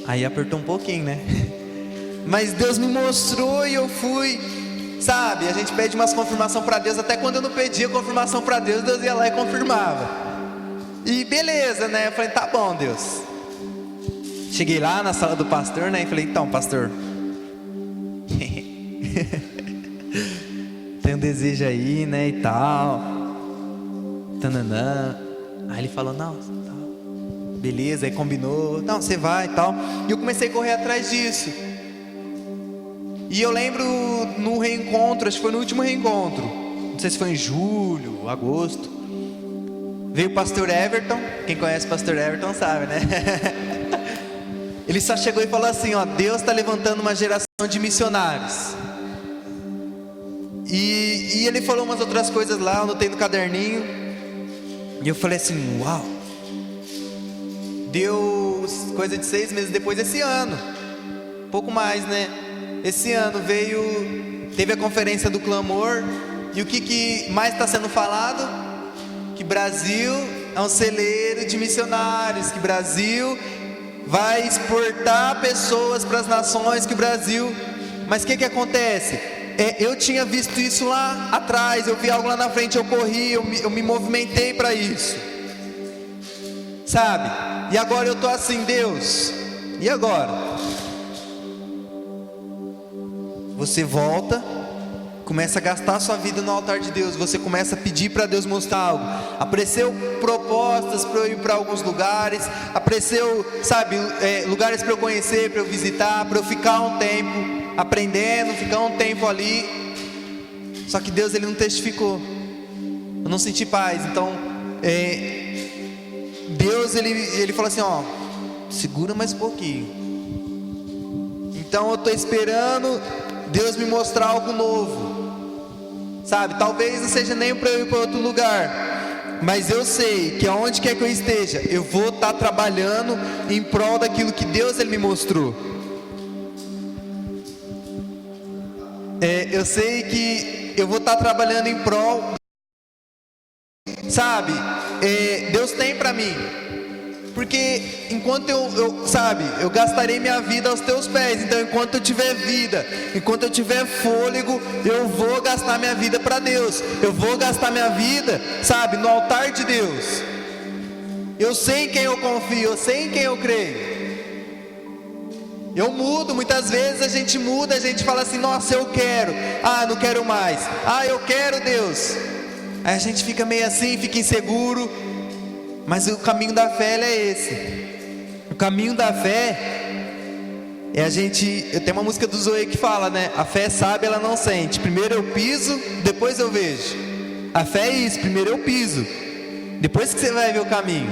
Aí apertou um pouquinho, né? Mas Deus me mostrou e eu fui. Sabe, a gente pede umas confirmação para Deus. Até quando eu não pedia confirmação para Deus, Deus ia lá e confirmava. E beleza, né? Eu falei: tá bom, Deus. Cheguei lá na sala do pastor, né? E falei: então, pastor, tem um desejo aí, né? E tal. Tananã. Aí ele falou: não, beleza. Aí combinou: não, você vai e tal. E eu comecei a correr atrás disso. E eu lembro no reencontro, acho que foi no último reencontro, não sei se foi em julho, agosto, veio o pastor Everton. Quem conhece o pastor Everton sabe, né? Ele só chegou e falou assim, ó: Deus está levantando uma geração de missionários. E ele falou umas outras coisas lá, eu anotei no caderninho. E eu falei assim: uau. Deu coisa de 6 meses depois, esse ano, pouco mais, né? Esse ano teve a conferência do clamor. E o que mais está sendo falado? Que Brasil é um celeiro de missionários, que Brasil vai exportar pessoas para as nações, que o Brasil... Mas o que acontece? Eu tinha visto isso lá atrás, eu vi algo lá na frente, eu corri, eu me movimentei para isso, sabe? E agora eu estou assim: Deus, e agora? Você volta, começa a gastar a sua vida no altar de Deus. Você começa a pedir para Deus mostrar algo. Apareceu propostas para eu ir para alguns lugares. Apareceu, sabe, lugares para eu conhecer, para eu visitar, para eu ficar um tempo aprendendo, ficar um tempo ali. Só que Deus, Ele não testificou. Eu não senti paz. Então Deus, ele falou assim: ó, segura mais um pouquinho. Então eu estou esperando Deus me mostrar algo novo, sabe? Talvez não seja nem para eu ir para outro lugar, mas eu sei que aonde quer que eu esteja, eu vou estar trabalhando em prol daquilo que Deus, Ele me mostrou. Eu sei que eu vou estar trabalhando em prol, sabe? Deus tem para mim. Porque enquanto eu gastarei minha vida aos teus pés. Então enquanto eu tiver vida, enquanto eu tiver fôlego, eu vou gastar minha vida para Deus. Eu vou gastar minha vida, sabe, no altar de Deus. Eu sei em quem eu confio, eu sei em quem eu creio. Eu mudo, muitas vezes a gente muda, a gente fala assim: nossa, eu quero, não quero mais, eu quero, Deus. Aí a gente fica meio assim, fica inseguro. Mas o caminho da fé é esse. O caminho da fé é a gente... Eu tenho uma música do Zoe que fala, né? A fé sabe, ela não sente. Primeiro eu piso, depois eu vejo. A fé é isso, primeiro eu piso, depois que você vai ver o caminho.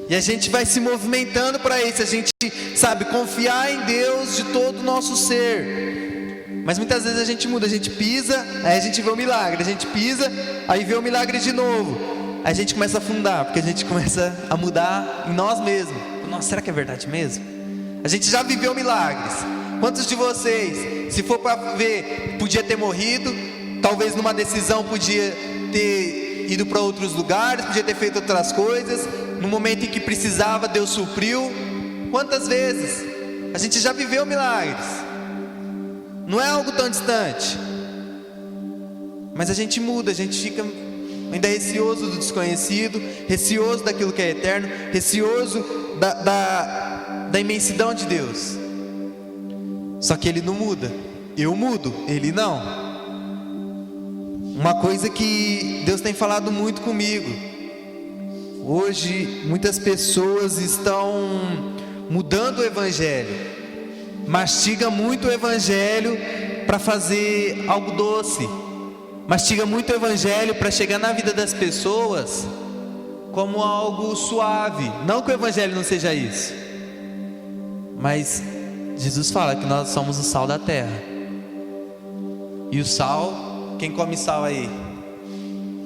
E a gente vai se movimentando para isso. A gente sabe confiar em Deus de todo o nosso ser. Mas muitas vezes a gente muda, a gente pisa, aí a gente vê o milagre. A gente pisa, aí vê o milagre de novo. Aí a gente começa a afundar, porque a gente começa a mudar em nós mesmos. Nossa, será que é verdade mesmo? A gente já viveu milagres. Quantos de vocês, se for para ver, podia ter morrido, talvez numa decisão podia ter ido para outros lugares, podia ter feito outras coisas, no momento em que precisava, Deus supriu. Quantas vezes? A gente já viveu milagres. Não é algo tão distante. Mas a gente muda, a gente fica ainda receoso do desconhecido, receoso daquilo que é eterno, receoso da imensidão de Deus. Só que Ele não muda. Eu mudo, Ele não. Uma coisa que Deus tem falado muito comigo. Hoje muitas pessoas estão mudando o Evangelho. Mastiga muito o Evangelho para fazer algo doce. Mastiga muito o Evangelho para chegar na vida das pessoas como algo suave. Não que o Evangelho não seja isso, mas Jesus fala que nós somos o sal da terra. E o sal, quem come sal aí?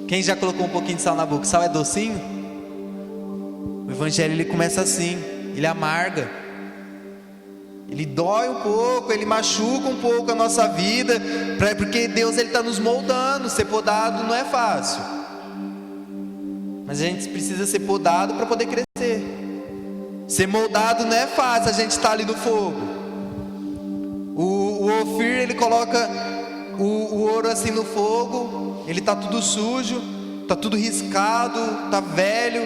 Quem já colocou um pouquinho de sal na boca? Sal é docinho? O Evangelho ele começa assim, ele amarga, ele dói um pouco, ele machuca um pouco a nossa vida, porque Deus ele está nos moldando. Ser podado não é fácil, mas a gente precisa ser podado para poder crescer. Ser moldado não é fácil, a gente está ali no fogo. O Ofir ele coloca o ouro assim no fogo, ele está tudo sujo, está tudo riscado, está velho,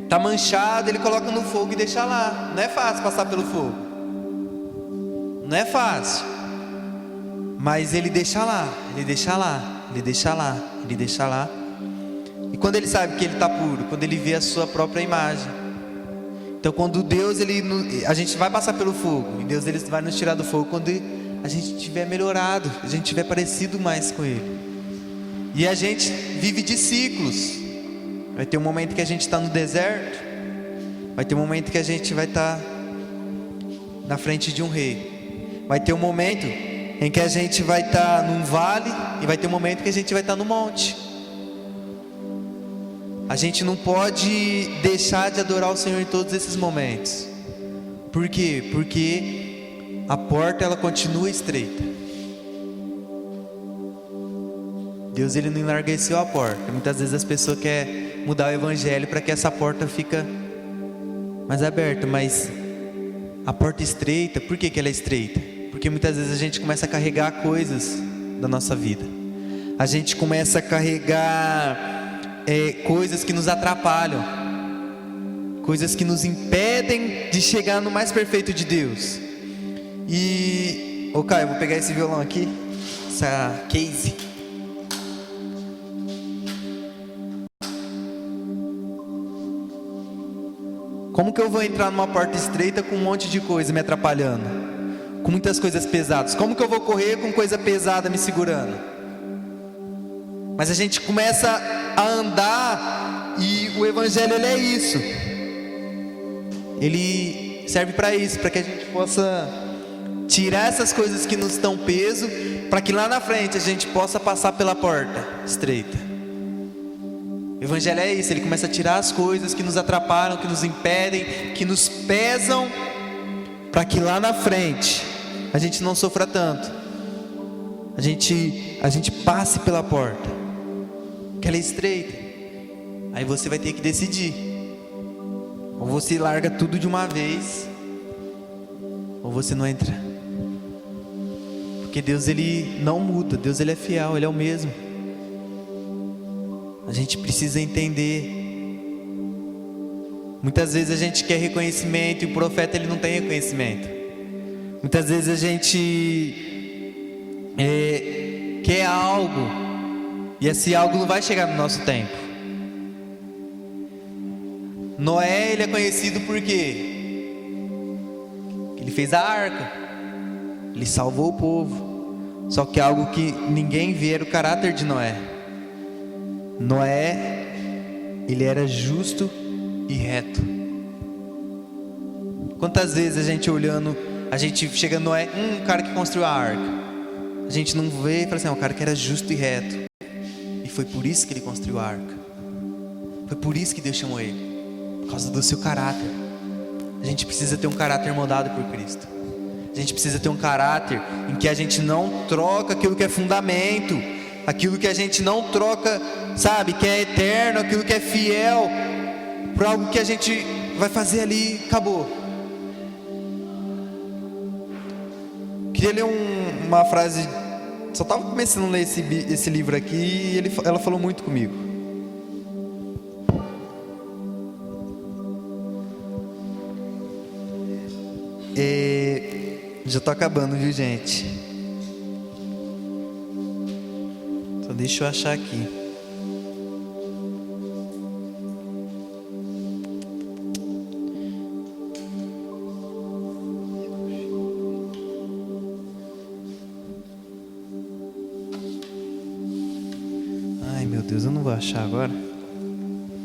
está manchado, ele coloca no fogo e deixa lá. Não é fácil passar pelo fogo, não é fácil, mas ele deixa lá, ele deixa lá, ele deixa lá, ele deixa lá. E quando ele sabe que ele está puro, quando ele vê a sua própria imagem. Então quando Deus a gente vai passar pelo fogo, e Deus ele vai nos tirar do fogo quando a gente tiver melhorado, a gente tiver parecido mais com Ele. E a gente vive de ciclos. Vai ter um momento que a gente está no deserto, vai ter um momento que a gente vai estar na frente de um rei, vai ter um momento em que a gente vai estar num vale, e vai ter um momento que a gente vai estar no monte. A gente não pode deixar de adorar o Senhor em todos esses momentos. Por quê? Porque a porta ela continua estreita. Deus ele não enlargueceu a porta. Muitas vezes as pessoas querem mudar o Evangelho para que essa porta fique mais aberta. Mas a porta estreita, por que ela é estreita? Porque muitas vezes a gente começa a carregar coisas da nossa vida. A gente começa a carregar coisas que nos atrapalham, coisas que nos impedem de chegar no mais perfeito de Deus. E, Caio, eu vou pegar esse violão aqui, essa case. Como que eu vou entrar numa porta estreita com um monte de coisa me atrapalhando? Com muitas coisas pesadas. Como que eu vou correr com coisa pesada me segurando? Mas a gente começa a andar, e o Evangelho ele é isso. Ele serve para isso, para que a gente possa tirar essas coisas que nos dão peso, para que lá na frente a gente possa passar pela porta estreita. O Evangelho é isso, ele começa a tirar as coisas que nos atrapalham, que nos impedem, que nos pesam, para que lá na frente a gente não sofra tanto. A gente passe pela porta, que ela é estreita. Aí você vai ter que decidir: ou você larga tudo de uma vez, ou você não entra. Porque Deus ele não muda, Deus ele é fiel, ele é o mesmo. A gente precisa entender. Muitas vezes a gente quer reconhecimento e o profeta ele não tem reconhecimento. Muitas vezes a gente quer algo E esse algo não vai chegar no nosso tempo. Noé, ele é conhecido por quê? Ele fez a arca, ele salvou o povo. Só que algo que ninguém vê era o caráter de Noé. Noé, ele era justo e reto. Quantas vezes a gente olhando, a gente chega no Noé, o cara que construiu a arca, a gente não vê e fala assim, o cara que era justo e reto. E foi por isso que ele construiu a arca. Foi por isso que Deus chamou ele. Por causa do seu caráter. A gente precisa ter um caráter moldado por Cristo. A gente precisa ter um caráter em que a gente não troca aquilo que é fundamento, aquilo que a gente não troca, sabe, que é eterno, aquilo que é fiel, por algo que a gente vai fazer ali, acabou. Queria ler uma frase, só estava começando a ler esse livro aqui e ela falou muito comigo. Já estou acabando, viu, gente? Só deixa eu achar aqui. Ai, meu Deus, eu não vou achar agora.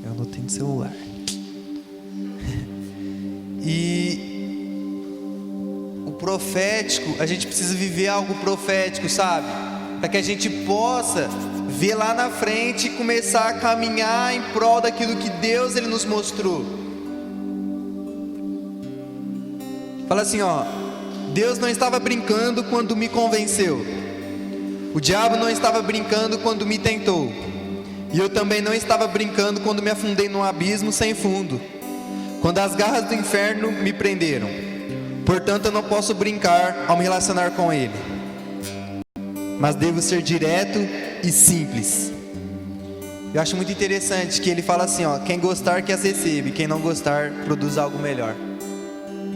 Eu anotei no celular. E profético, a gente precisa viver algo profético, sabe? Para que a gente possa ver lá na frente e começar a caminhar em prol daquilo que Deus ele nos mostrou. Fala assim, ó: Deus não estava brincando quando me convenceu. O diabo não estava brincando quando me tentou. E eu também não estava brincando quando me afundei num abismo sem fundo, quando as garras do inferno me prenderam. Portanto, eu não posso brincar ao me relacionar com Ele, mas devo ser direto e simples. Eu acho muito interessante que ele fala assim, ó: quem gostar que as receba, e quem não gostar produz algo melhor.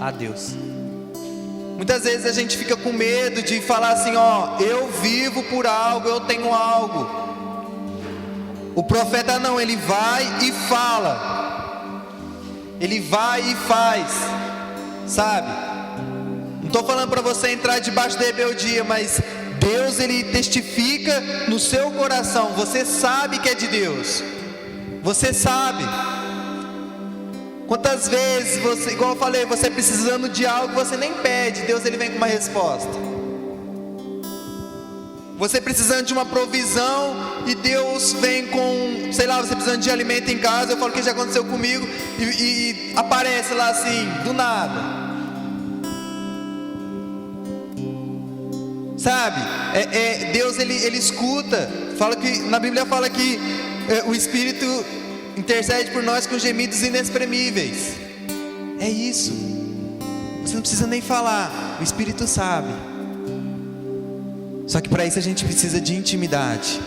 Adeus. Muitas vezes a gente fica com medo de falar assim, ó: eu vivo por algo, eu tenho algo. O profeta não, ele vai e fala, ele vai e faz, sabe? Não estou falando para você entrar debaixo da rebeldia, mas Deus ele testifica no seu coração. Você sabe que é de Deus. Você sabe. Quantas vezes você, igual eu falei, você precisando de algo, você nem pede, Deus ele vem com uma resposta. Você precisando de uma provisão e Deus vem com, sei lá, você precisando de alimento em casa. Eu falo que já aconteceu comigo e aparece lá assim, do nada. Sabe, Deus ele escuta. Fala que, na Bíblia fala que o Espírito intercede por nós com gemidos inexprimíveis. É isso. Você não precisa nem falar, o Espírito sabe. Só que para isso a gente precisa de intimidade.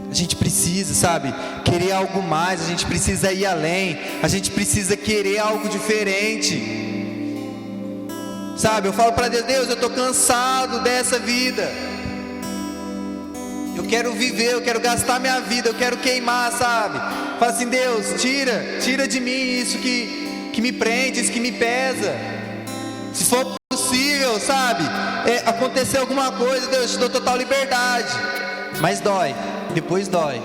A gente precisa, sabe, querer algo mais. A gente precisa ir além. A gente precisa querer algo diferente. Sabe, eu falo para Deus: Deus, eu estou cansado dessa vida. Eu quero viver, eu quero gastar minha vida, eu quero queimar, sabe? Fala assim: Deus, tira de mim isso que me prende, isso que me pesa. Se for possível, sabe, acontecer alguma coisa, Deus, eu te dou total liberdade. Mas dói, depois dói,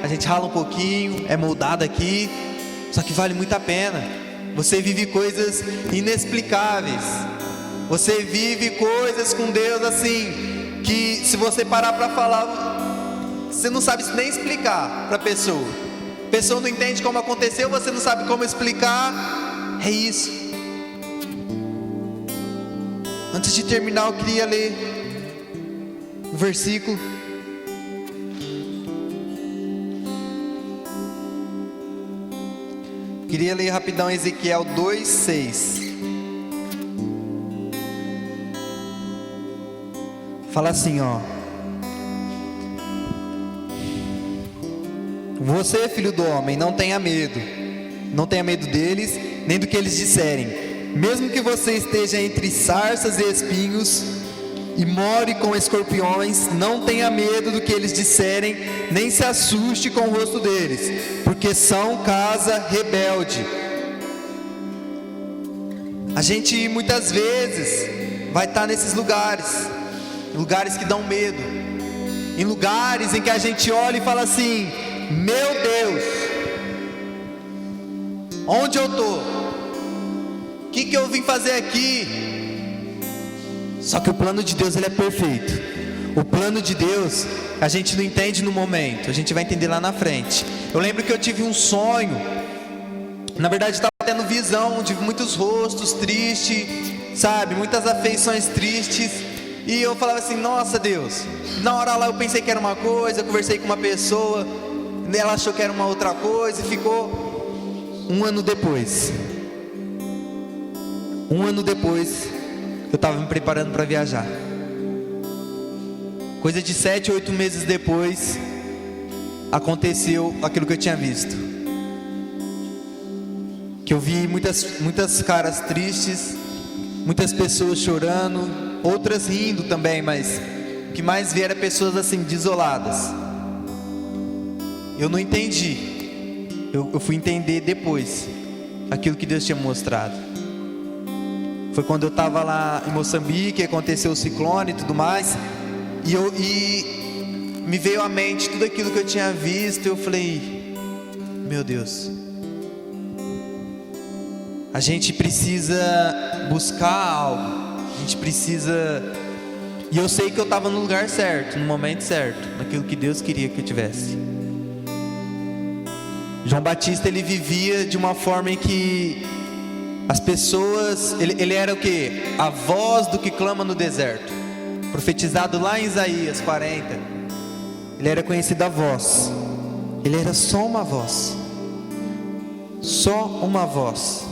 a gente rala um pouquinho, é moldado aqui, só que vale muito a pena. Você vive coisas inexplicáveis. Você vive coisas com Deus assim, que se você parar para falar, você não sabe nem explicar para a pessoa. A pessoa não entende como aconteceu, você não sabe como explicar. É isso. Antes de terminar, eu queria ler um versículo. Queria ler rapidão Ezequiel 2:6. Fala assim, ó: você, filho do homem, não tenha medo. Não tenha medo deles, nem do que eles disserem. Mesmo que você esteja entre sarças e espinhos, e more com escorpiões. Não tenha medo do que eles disserem, nem se assuste com o rosto deles, porque são casa rebelde. A gente muitas vezes vai estar nesses lugares que dão medo, em lugares em que a gente olha e fala assim: meu Deus, onde eu estou? O que eu vim fazer aqui? Só que o plano de Deus, ele é perfeito. O plano de Deus a gente não entende no momento, a gente vai entender lá na frente. Eu lembro que eu tive um sonho, na verdade estava tendo visão de muitos rostos tristes, sabe, muitas afeições tristes. E eu falava assim: nossa Deus. Na hora lá eu pensei que era uma coisa, eu conversei com uma pessoa, ela achou que era uma outra coisa, e ficou. Um ano depois, eu estava me preparando para viajar. Coisa de 7, 8 meses depois, aconteceu aquilo que eu tinha visto. Que eu vi muitas caras tristes, muitas pessoas chorando, outras rindo também, mas o que mais vi era pessoas assim, desoladas. Eu não entendi. Eu fui entender depois aquilo que Deus tinha mostrado. Foi quando eu estava lá em Moçambique, aconteceu o ciclone e tudo mais, e me veio à mente tudo aquilo que eu tinha visto. Eu falei: meu Deus, a gente precisa buscar algo, a gente precisa. E eu sei que eu estava no lugar certo, no momento certo, naquilo que Deus queria que eu tivesse. João Batista, ele vivia de uma forma em que as pessoas, ele era o quê? A voz do que clama no deserto, profetizado lá em Isaías 40. ele era conhecido a voz. Ele era só uma voz. Só uma voz.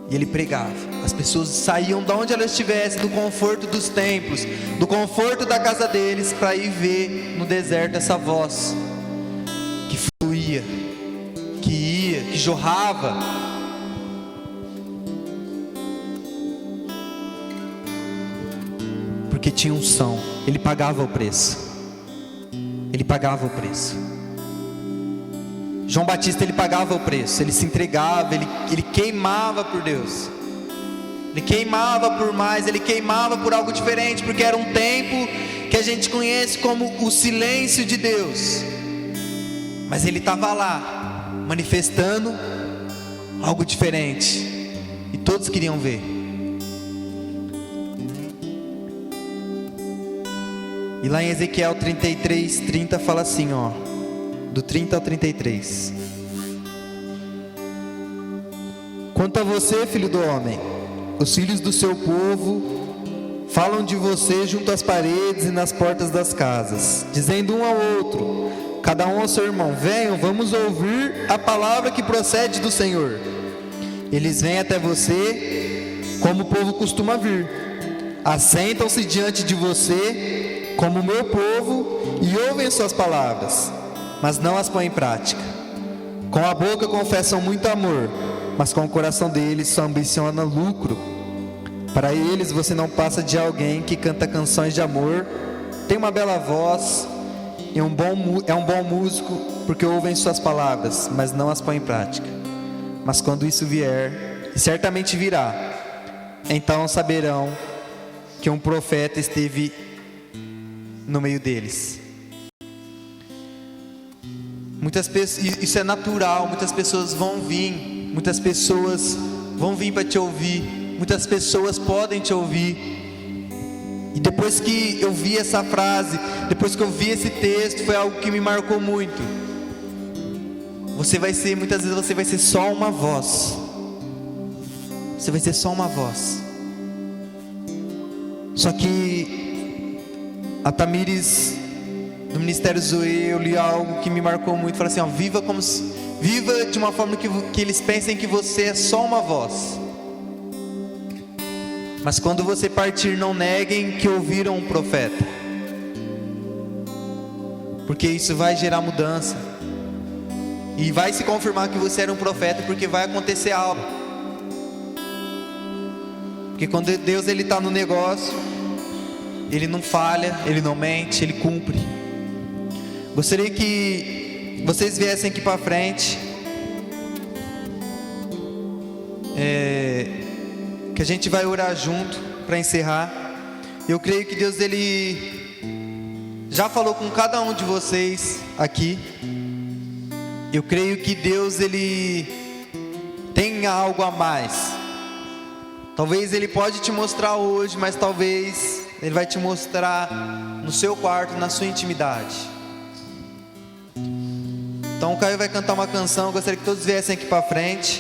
E ele pregava. As pessoas saíam de onde elas estivessem, do conforto dos templos, do conforto da casa deles, para ir ver no deserto essa voz que fluía, que ia, que jorrava. Porque tinha unção. Ele pagava o preço. Ele pagava o preço. João Batista, ele pagava o preço. Ele se entregava, ele queimava por Deus. Ele queimava por mais, ele queimava por algo diferente, porque era um tempo que a gente conhece como o silêncio de Deus. Mas ele estava lá, manifestando algo diferente, e todos queriam ver. E lá em Ezequiel 33:30 fala assim, ó, do 30 ao 33. Quanto a você, filho do homem, os filhos do seu povo falam de você junto às paredes e nas portas das casas, dizendo um ao outro, cada um ao seu irmão: venham, vamos ouvir a palavra que procede do Senhor. Eles vêm até você como o povo costuma vir, assentam-se diante de você como o meu povo e ouvem suas palavras, mas não as põem em prática. Com a boca confessam muito amor, mas com o coração deles só ambiciona lucro. Para eles você não passa de alguém que canta canções de amor, tem uma bela voz, é um bom músico, porque ouvem suas palavras, mas não as põem em prática. Mas quando isso vier, e certamente virá, então saberão que um profeta esteve no meio deles. Muitas pessoas, isso é natural, muitas pessoas vão vir para te ouvir, muitas pessoas podem te ouvir. E depois que eu vi essa frase, depois que eu vi esse texto, foi algo que me marcou muito. Muitas vezes você vai ser só uma voz. Você vai ser só uma voz. Só que a Tamires do Ministério Zoe, eu li algo que me marcou muito. Falei assim, ó, viva de uma forma que eles pensem que você é só uma voz. Mas quando você partir, não neguem que ouviram um profeta, porque isso vai gerar mudança. E vai se confirmar que você era um profeta, porque vai acontecer algo. Porque quando Deus ele está no negócio, Ele não falha, Ele não mente, Ele cumpre. Gostaria que vocês viessem aqui para frente, que a gente vai orar junto para encerrar. Eu creio que Deus ele já falou com cada um de vocês aqui. Eu creio que Deus ele tem algo a mais. Talvez Ele pode te mostrar hoje, mas talvez Ele vai te mostrar no seu quarto, na sua intimidade. Então o Caio vai cantar uma canção. Eu gostaria que todos viessem aqui para frente.